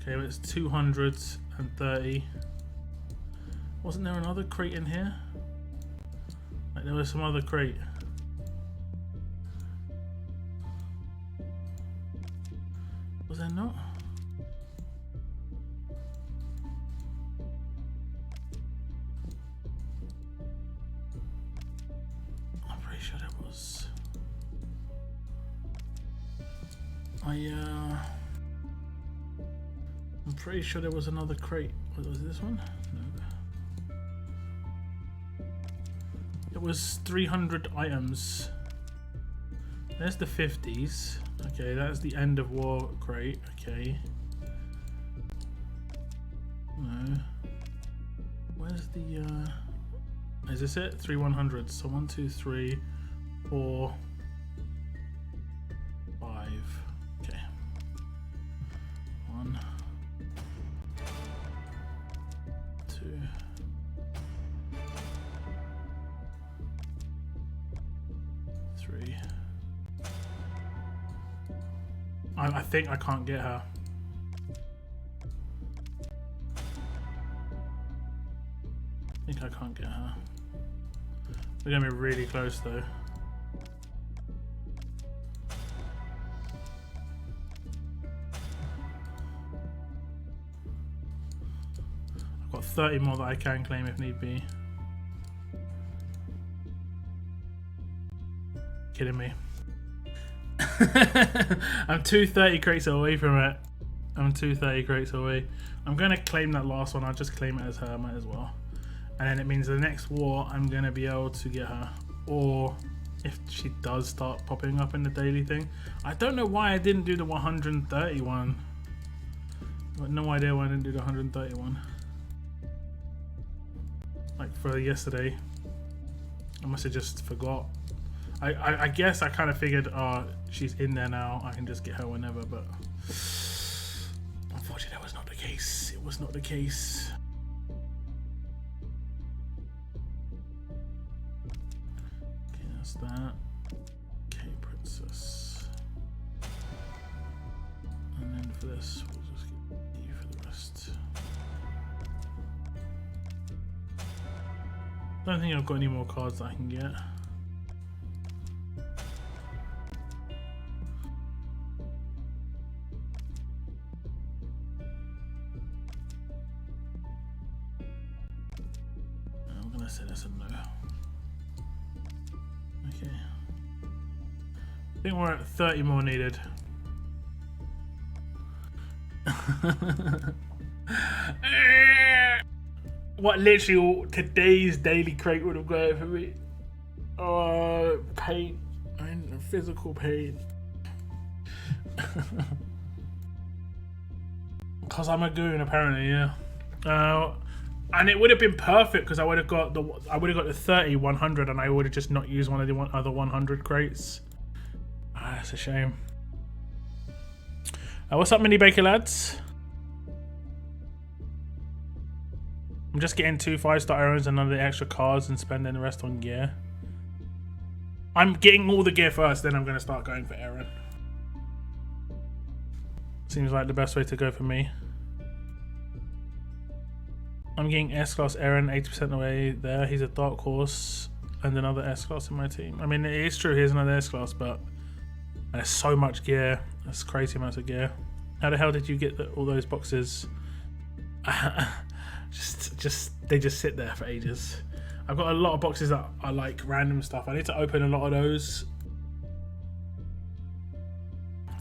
Okay, well, it's 230. Wasn't there another crate in here? Like there was some other crate. Was there not? I'm pretty sure there was. I'm pretty sure there was another crate. Was this one? No. It was 300 items. There's the 50s. Okay, that's the end of war crate. Okay. No. Where's the is this it? 3 100s. So 1, 2, 3, 4, 5. Okay. 1, 2. I think I can't get her. I think I can't get her. We're gonna be really close though. I've got 30 more that I can claim if need be. Kidding me. I'm 230 crates away from it. I'm 230 crates away. I'm gonna claim that last one. I'll just claim it as her, might as well. And then it means the next war I'm gonna be able to get her. Or if she does start popping up in the daily thing. I don't know why I didn't do the 131. I've got no idea why I didn't do the 131. Like for yesterday. I must have just forgot. I guess I kind of figured, she's in there now, I can just get her whenever, but unfortunately that was not the case. It was not the case. Okay, that's that. Okay, Princess. And then for this, we'll just get you for the rest. Don't think I've got any more cards that I can get. Let's say that's a no. Okay. I think we're at 30 more needed. What literally today's daily crate would have got for me? Oh, pain. I'm in physical pain. Because I'm a goon, apparently, yeah. And it would have been perfect because I would have got the 30 100 and I would have just not used one of the other 100 crates. Ah, that's a shame. What's up, Mini Baker lads? I'm just getting 2 5-star errands and none of the extra cards and spending the rest on gear. I'm getting all the gear first, then I'm going to start going for Aaron. Seems like the best way to go for me. I'm getting S-Class Aaron 80% away there. He's a dark horse and another S-Class in my team. I mean, it is true, here's another S-Class, but there's so much gear. That's crazy amounts of gear. How the hell did you get all those boxes? They just sit there for ages. I've got a lot of boxes that are like random stuff. I need to open a lot of those.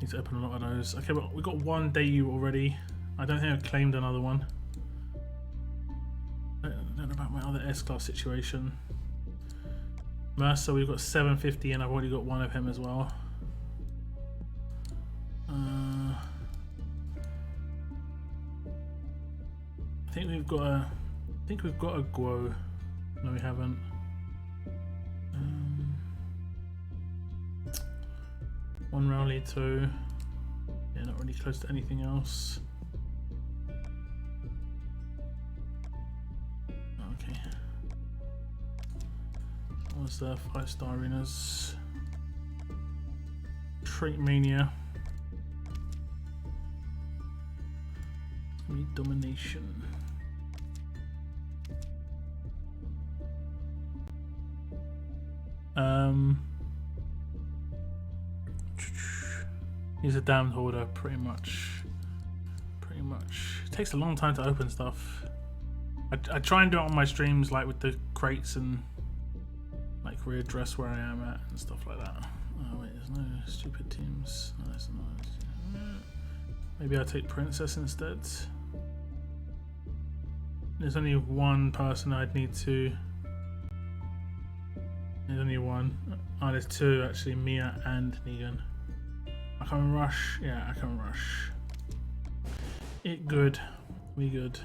Okay, but we got one Dayu already. I don't think I've claimed another one. I don't know about my other S-Class situation. Mercer, we've got 750 and I've already got one of him as well. I think we've got a Guo. No, we haven't. One Rowley, 2. Yeah, not really close to anything else. Okay. What was the 5-star arenas? Trait Mania. Domination. He's a damned hoarder, pretty much. It takes a long time to open stuff. I try and do it on my streams, like with the crates and like readdress where I am at and stuff like that. Oh wait, there's no stupid teams. No, there's not. Maybe I'll take Princess instead. There's only one person I'd need to. There's only one. Oh, there's 2 actually, Mia and Negan. I can rush. Yeah, I can rush. It good. We good.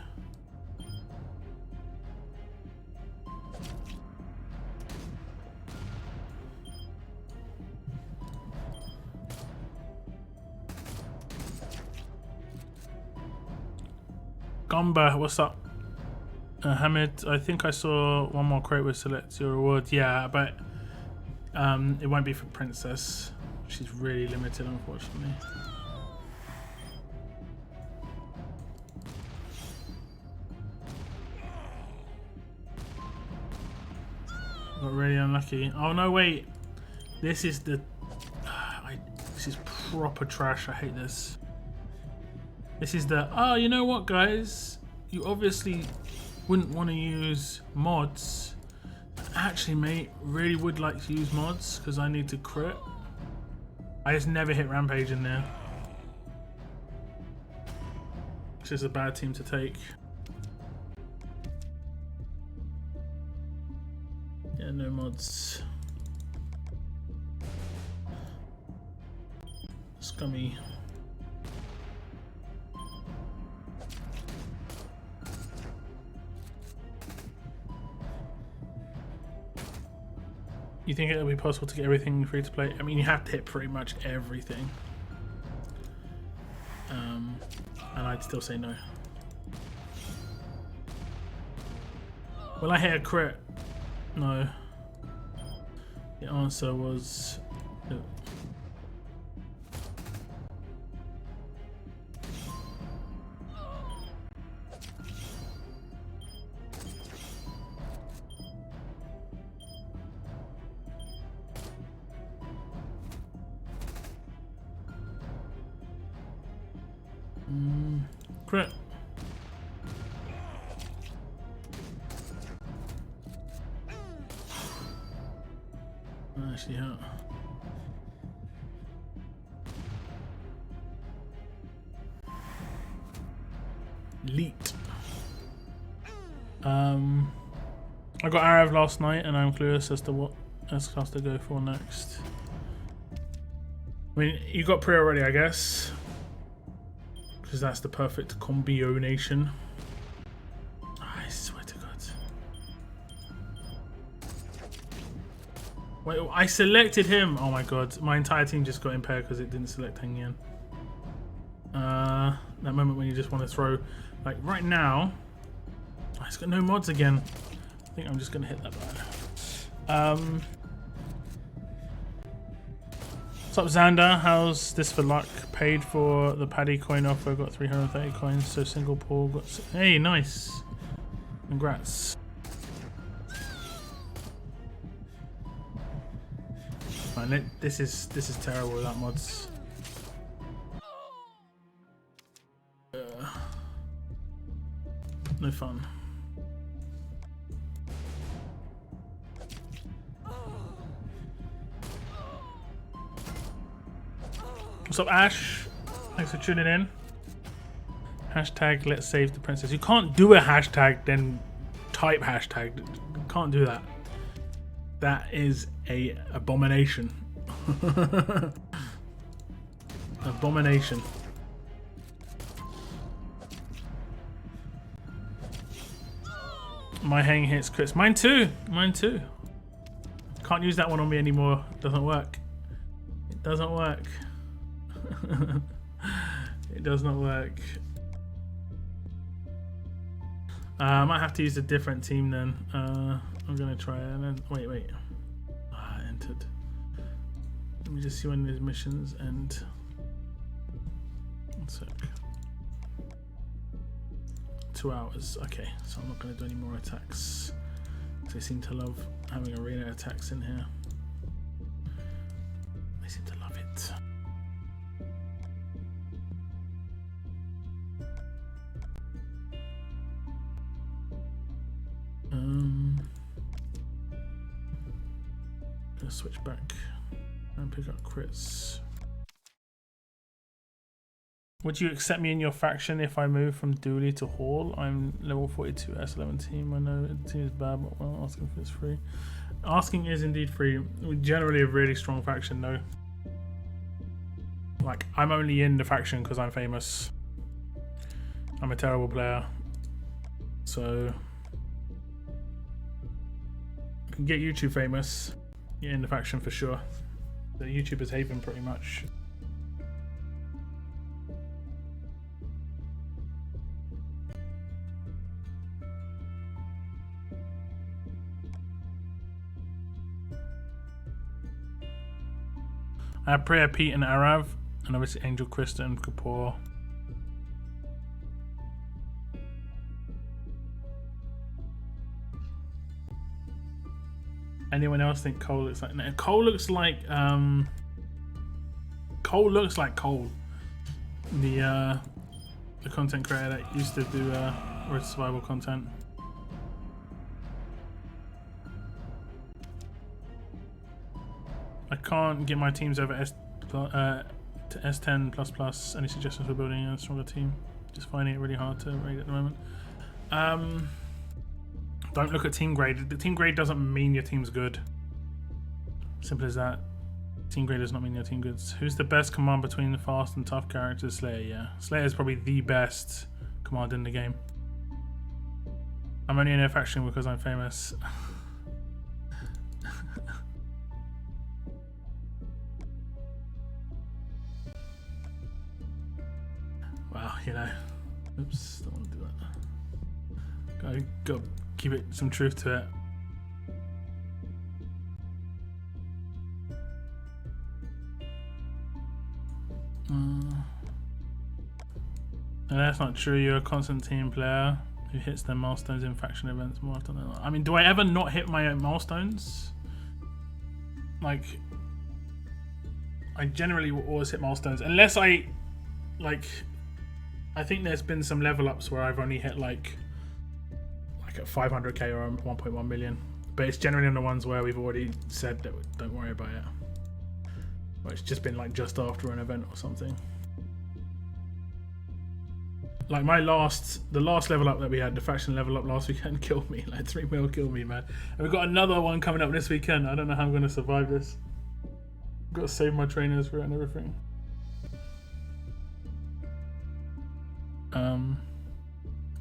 Gumba, what's up? Hamid, I think I saw one more crate with select your reward. Yeah, but it won't be for Princess. She's really limited, unfortunately. Got really unlucky. Oh no, wait. This is the. This is proper trash. I hate this. This is the. Oh, you know what, guys? You obviously wouldn't want to use mods. Actually, mate, really would like to use mods because I need to crit. I just never hit Rampage in there. This is a bad team to take. Yeah, no mods. Scummy. You think it'll be possible to get everything free to play? I mean, you have to hit pretty much everything. And I'd still say no. Will I hit a crit? No. The answer was no. Crit. actually hurt. Leet. I got Arav last night, and I'm clueless as to what S-class to go for next. I mean, you got Pre already, I guess, because that's the perfect combination. I swear to God. Wait, I selected him. Oh my God, my entire team just got impaired because it didn't select Heng Yan. That moment when you just want to throw, like right now. Oh, it's got no mods again. I think I'm just gonna hit that button. What's up, Xander? How's this for luck? Paid for the Paddy coin offer. Got 330 coins. So single pool got. Hey, nice. Congrats. Man, this is terrible without mods. No fun. What's up, Ash? Thanks for tuning in. Hashtag let's save the princess. You can't do a hashtag then type hashtag. You can't do that. That is a abomination. Abomination. My hang hits crits. Mine too. Mine too. Can't use that one on me anymore. Doesn't work. It doesn't work. It does not work. I might have to use a different team then. I'm gonna try it. And then, wait. I entered. Let me just see when these missions end. 1 sec. 2 hours. Okay, so I'm not going to do any more attacks. They seem to love having arena attacks in here. They seem to love it. Gonna switch back and pick up crits. Would you accept me in your faction if I move from Dooley to Hall? I'm level 42 S11 team. I know it seems bad, but well, asking if it's free. Asking is indeed free. We're generally a really strong faction though. Like, I'm only in the faction because I'm famous. I'm a terrible player. So, I can get YouTube famous. You're in the faction for sure. The YouTuber's haven pretty much. I have Priya, Pete, and Arav, and obviously Angel, Krista, and Kapoor. Anyone else think Cole looks like? No, Cole looks like Cole looks like Cole, the content creator that used to do Road to Survival content. I can't get my teams over to S10 plus. Any suggestions for building a stronger team? Just finding it really hard to rate at the moment. Don't look at team grade. The team grade doesn't mean your team's good. Simple as that. Team grade does not mean your team good. Who's the best command between the fast and tough characters? Slayer, yeah. Slayer is probably the best command in the game. I'm only in a faction because I'm famous. Wow, you know. Oops, don't want to do that. Go keep it some truth to it. No, that's not true. You're a constant team player who hits their milestones in faction events more often than not. I mean, do I ever not hit my own milestones? Like, I generally will always hit milestones unless I think there's been some level ups where I've only hit like at 500k or 1.1 million. But it's generally on the ones where we've already said that don't worry about it. Or it's just been like just after an event or something. Like the last level up that we had, the faction level up last weekend killed me. Like 3 mil killed me, man. And we've got another one coming up this weekend. I don't know how I'm going to survive this. I've got to save my trainers for it and everything.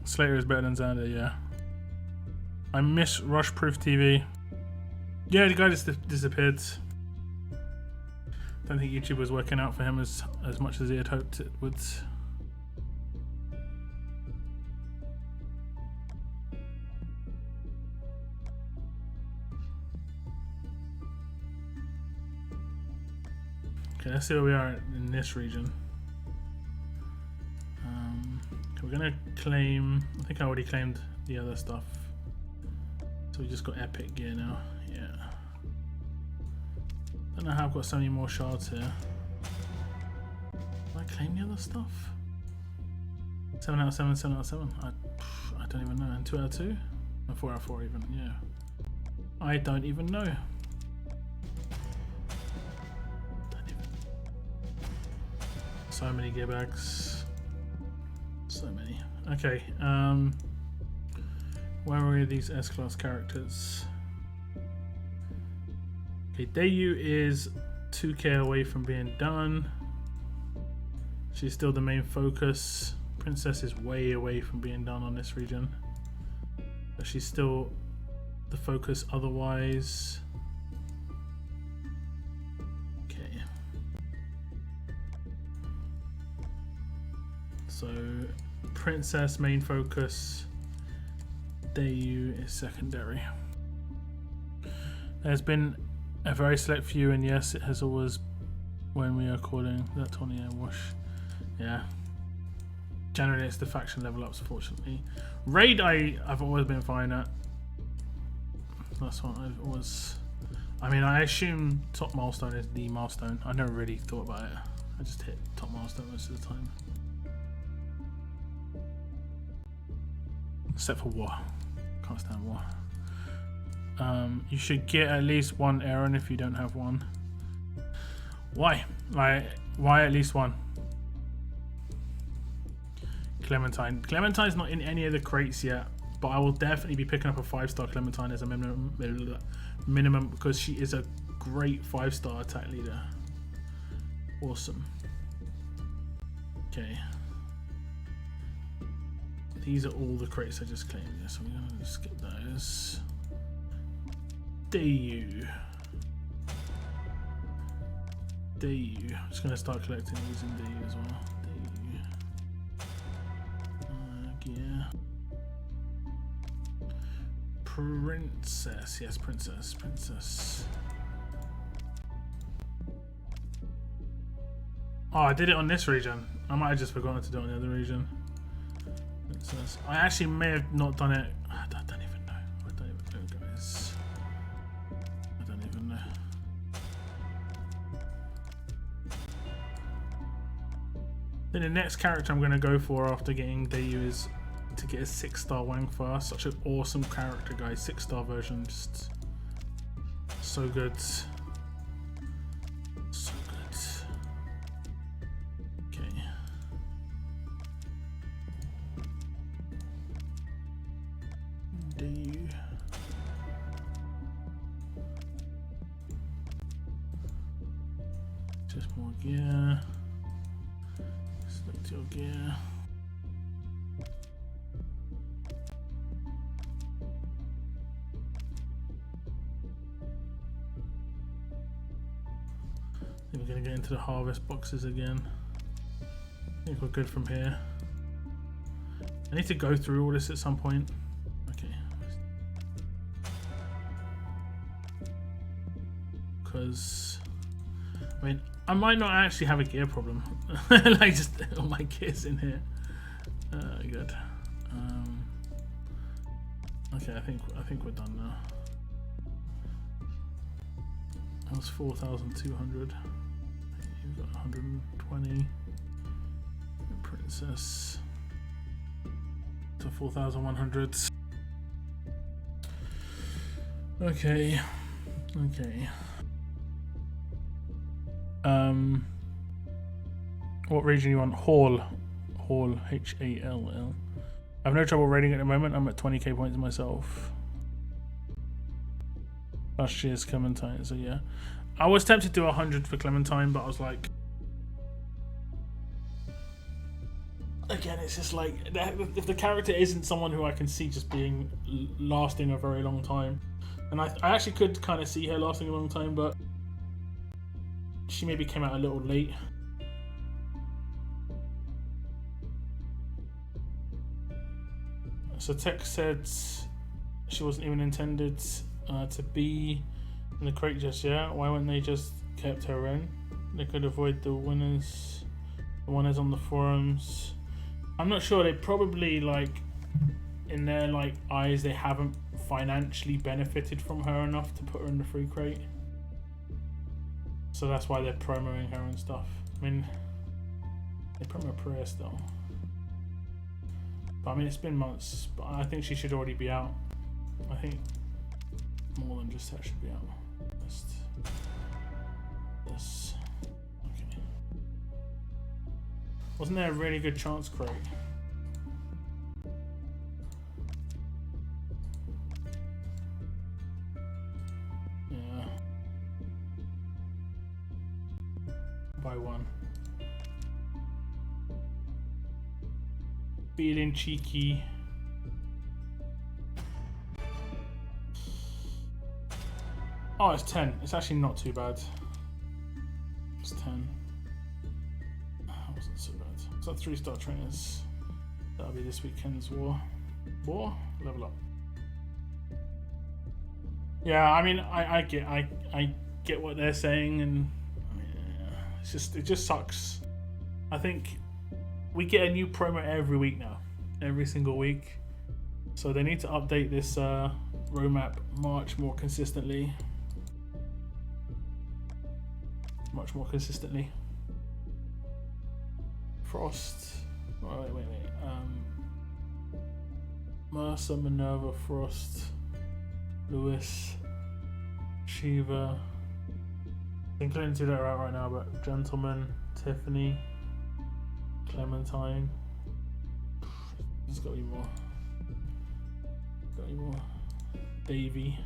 Slater is better than Xander, yeah. I miss Rush Proof TV. Yeah, the guy just disappeared. Don't think YouTube was working out for him as much as he had hoped it would. Okay, let's see where we are in this region. We're gonna claim. I think I already claimed the other stuff. So we just got epic gear now. Yeah. Don't know how I've got so many more shards here. Did I claim the other stuff? 7 out of 7, 7 out of 7. I don't even know. And 2 out of 2? And 4 out of 4 even. Yeah. I don't even know. So many gear bags. So many. Okay. Where are these S-class characters? Okay, Dayu is 2k away from being done. She's still the main focus. Princess is way away from being done on this region. But she's still the focus otherwise. Okay. So, Princess main focus. Dayu is secondary. There's been a very select few, and yes, it has always, when we are calling that Tony and Wash. Yeah. Generally, it's the faction level ups, fortunately. Raid, I've always been fine at. That's what I've always. I mean, I assume top milestone is the milestone. I never really thought about it. I just hit top milestone most of the time. Except for war. Can't stand war. You should get at least 1 Aaron if you don't have one. Why? Like, why at least 1? Clementine. Clementine's not in any of the crates yet, but I will definitely be picking up a 5-star Clementine as a minimum because she is a great 5-star attack leader. Awesome. Okay. These are all the crates I just claimed, so I'm going to skip those. Dayu. I'm just going to start collecting these in Dayu as well. Yeah. Princess. Yes, Princess. Oh, I did it on this region. I might have just forgotten to do it on the other region. Princess. I actually may have not done it. I don't even know. I don't even know, guys. I don't even know. Then the next character I'm going to go for after getting Dayu is to get a 6-star Wangfa. Such an awesome character, guys. 6-star version, just so good. So good. Okay. Dayu. Just more gear. Select your gear. Then we're going to get into the harvest boxes again. I think we're good from here. I need to go through all this at some point. Okay. Because, I mean, I might not actually have a gear problem. Like, just all my gear's in here. Good. Okay, I think we're done now. That was 4,200. You've got 120. Princess to 4,100. Okay. Okay. What region you want? Hall. Hall. Hall. I have no trouble raiding at the moment. I'm at 20k points myself. Last year's Clementine, so yeah. I was tempted to do 100 for Clementine, but I was like... Again, it's just like, if the character isn't someone who I can see just being lasting a very long time, and I actually could kind of see her lasting a long time, but she maybe came out a little late. So Tech said she wasn't even intended to be in the crate just yet. Why wouldn't they just kept her in? They could avoid the winners on the forums. I'm not sure. They probably, like, in their like eyes, they haven't financially benefited from her enough to put her in the free crate. So that's why they're promoting her and stuff. I mean, they promo Priya still. But I mean, it's been months, but I think she should already be out. I think more than just that should be out. Just this. Okay. Wasn't there a really good chance crate? Yeah. By one. Feeling cheeky. Oh, it's 10. It's actually not too bad. It's 10. That wasn't so bad. Is that 3-star trainers? That'll be this weekend's war. War? Level up. Yeah, I mean, I get what they're saying, and I mean, it just sucks. I think we get a new promo every week now, every single week. So they need to update this roadmap much more consistently. Frost. Oh, wait. Mercer, Minerva, Frost, Lewis, Shiva. Including two that are out right now, but Gentleman, Tiffany, Clementine. There's got to be more. Davey.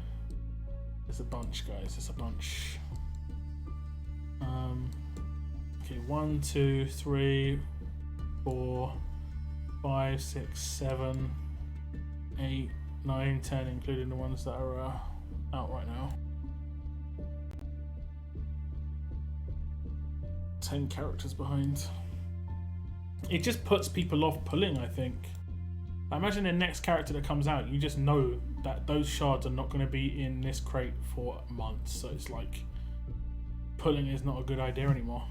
There's a bunch, guys. There's a bunch. Okay, 1, 2, 3, 4, 5, 6, 7, 8, 9, 10, including the ones that are out right now. 10 characters behind. It just puts people off pulling, I think. I imagine the next character that comes out, you just know that those shards are not going to be in this crate for months, so it's like pulling is not a good idea anymore.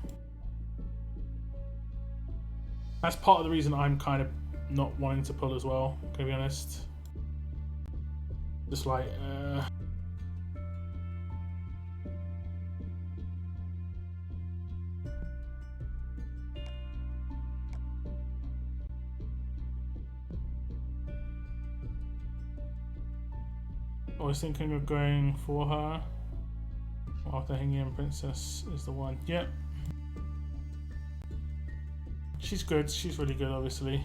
That's part of the reason I'm kind of not wanting to pull as well, to be honest. Just like, I was thinking of going for her. After Hanging Princess is the one. Yep. She's good. She's really good, obviously.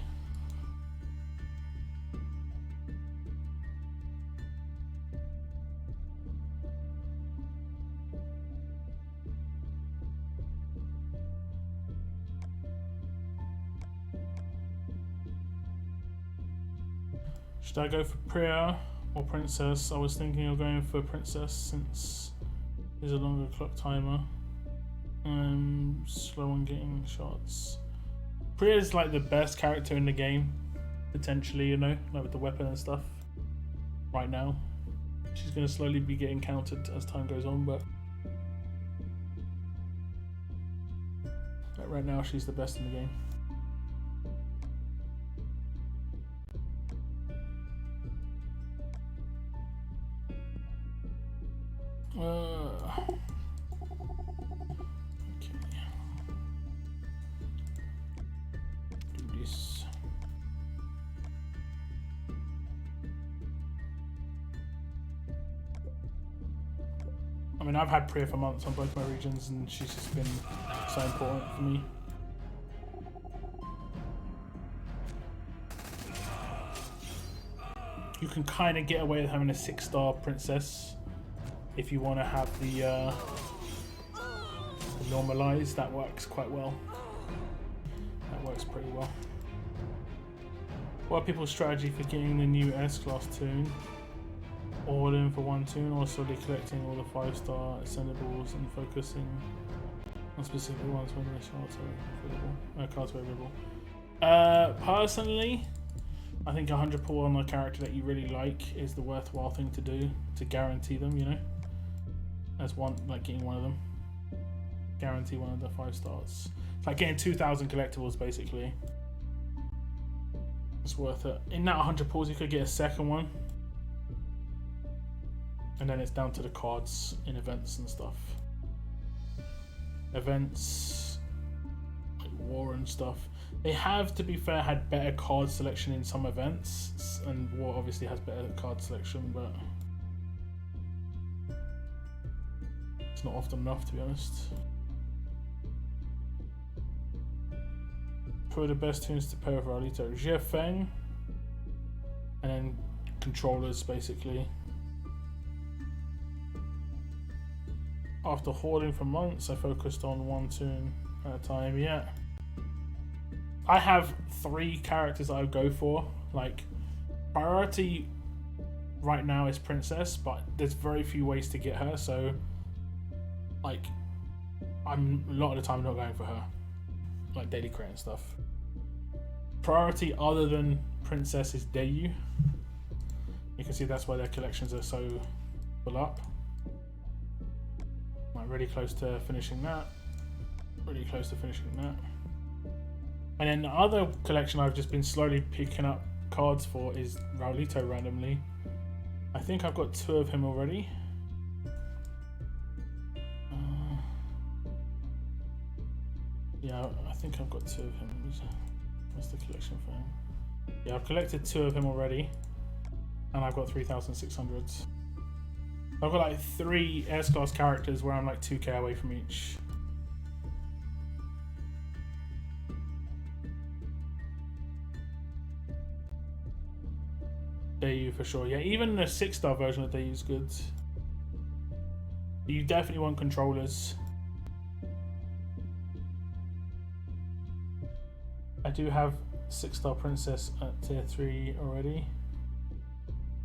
Should I go for Priya or Princess? I was thinking of going for Princess since there's a longer clock timer. Slow on getting shots. Priya is like the best character in the game, potentially, you know, like with the weapon and stuff. Right now, she's gonna slowly be getting counted as time goes on, but right now she's the best in the game. I mean, I've had Priya for months on both my regions, and she's just been so important for me. You can kind of get away with having a 6-star princess if you want to have the normalized. That works quite well. That works pretty well. What are people's strategy for getting the new S-Class toon? All in for one toon, or solely collecting all the 5-star ascendables and focusing on specific ones when the cards are available? Personally, I think 100 pull on a character that you really like is the worthwhile thing to do to guarantee them, you know? As one, like getting one of them. Guarantee one of the 5 stars. It's like getting 2,000 collectibles basically. It's worth it. In that 100 pulls, you could get a second one. And then it's down to the cards in events and stuff. Events, like War and stuff. They have, to be fair, had better card selection in some events. And War obviously has better card selection, but it's not often enough, to be honest. Probably the best tunes to pair with Raulito. Jie Feng. And then controllers, basically. After hoarding for months, I focused on one toon at a time. Yeah. I have 3 characters I would go for. Like, priority right now is Princess, but there's very few ways to get her, so like I'm a lot of the time not going for her. Like daily crate and stuff. Priority other than Princess is Dayu. You can see that's why their collections are so full up. I'm really close to finishing that. Really close to finishing that. And then the other collection I've just been slowly picking up cards for is Raulito randomly. I think I've got 2 of him already. Yeah, I think I've got 2 of him. What's the collection for him? Yeah, I've collected 2 of him already. And I've got 3,600s. I've got like 3 S-Class characters where I'm like 2k away from each. Dayu for sure. Yeah, even the 6-star version of Dayu is good. You definitely want controllers. I do have 6-star Princess at tier 3 already.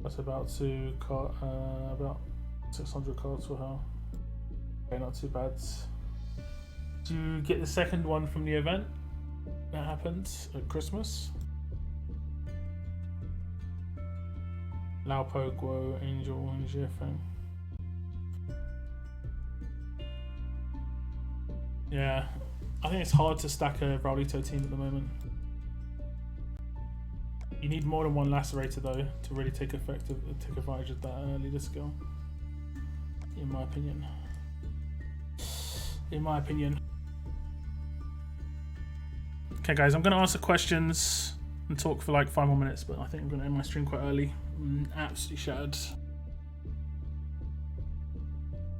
That's about to about 600 cards for her. Okay, not too bad. Do you get the second one from the event that happened at Christmas? Lao Po, Guo, Angel, and Jie Feng. Yeah, I think it's hard to stack a Raulito team at the moment. You need more than one Lacerator though to really take advantage of that leader skill. In my opinion. In my opinion. Okay guys, I'm going to answer questions and talk for like 5 more minutes, but I think I'm going to end my stream quite early. I'm absolutely shattered.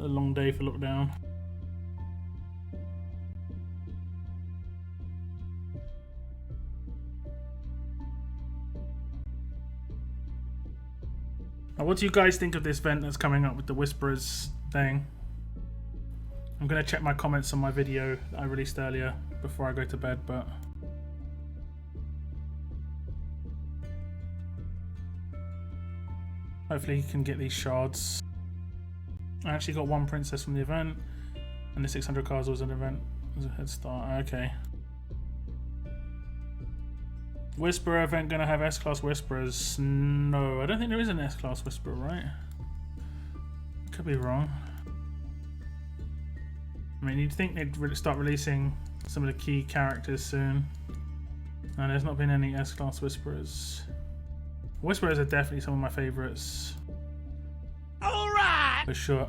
A long day for lockdown. Now, what do you guys think of this event that's coming up with the Whisperers thing? I'm going to check my comments on my video that I released earlier before I go to bed, but hopefully you can get these shards. I actually got 1 princess from the event, and the 600 cards was an event. It was a head start. Okay. Whisperer event gonna have S-Class Whisperers? No, I don't think there is an S-Class Whisperer, right? Could be wrong. I mean, you'd think they'd start releasing some of the key characters soon. No, there's not been any S-Class Whisperers. Whisperers are definitely some of my favourites. Alright! For sure.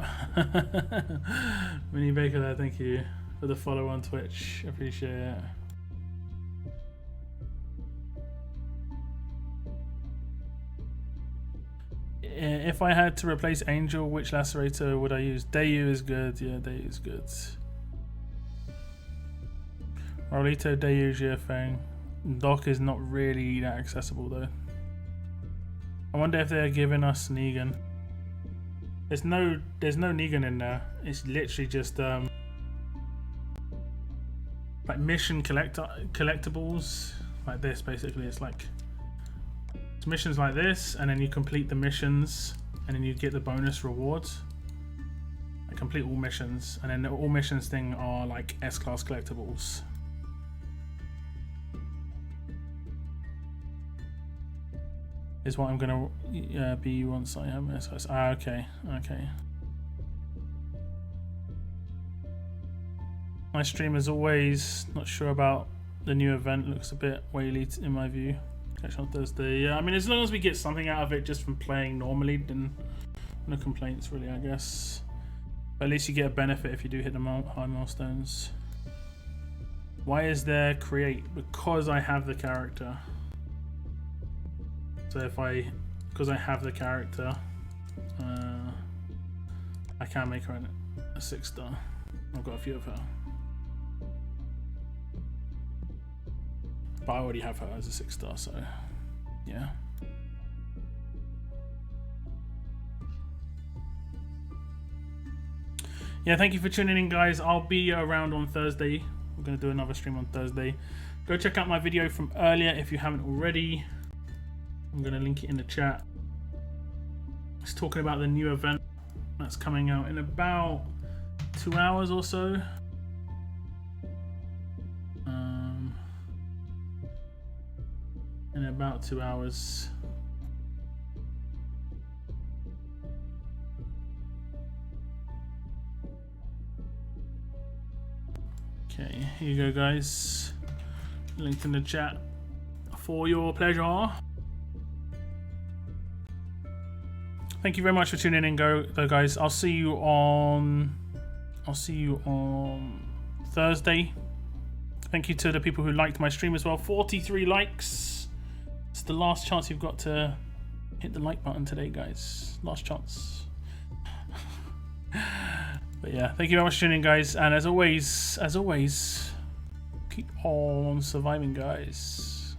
Winnie Baker there, thank you for the follow on Twitch. Appreciate it. if I had to replace Angel, which Lacerator would I use? Dayu is good. Yeah, Dayu is good. Rolito, Dayu, Jiafeng. Doc is not really that accessible though. I wonder if they're giving us Negan. There's no Negan in there. It's literally just like mission collectibles like this. Basically, it's like it's missions like this, and then you complete the missions, and then you get the bonus rewards. I complete all missions, and then the all missions thing are like S-class collectibles. Is what I'm gonna be once I have S-class. Ah, okay, okay. My stream as always, not sure about the new event, looks a bit whaley in my view. Catch on Thursday. Yeah, I mean, as long as we get something out of it just from playing normally, then no complaints really, I guess. But at least you get a benefit if you do hit the high milestones. Why is there create? Because I have the character. So because I have the character, I can make her a 6-star. I've got a few of her. But I already have her as a 6-star, so yeah. Yeah, thank you for tuning in, guys. I'll be around on Thursday. We're going to do another stream on Thursday. Go check out my video from earlier if you haven't already. I'm going to link it in the chat. It's talking about the new event that's coming out in about 2 hours or so. In about 2 hours. Okay, here you go, guys. Linked in the chat for your pleasure. Thank you very much for tuning in, guys. I'll see you on Thursday. Thank you to the people who liked my stream as well. 43 likes. It's the last chance you've got to hit the like button today, guys. Last chance. But yeah, thank you very much for tuning in, guys. And as always, keep on surviving, guys.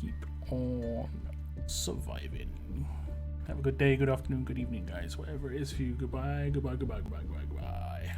Keep on surviving. Have a good day, good afternoon, good evening, guys. Whatever it is for you. Goodbye, goodbye, goodbye, goodbye, goodbye, goodbye.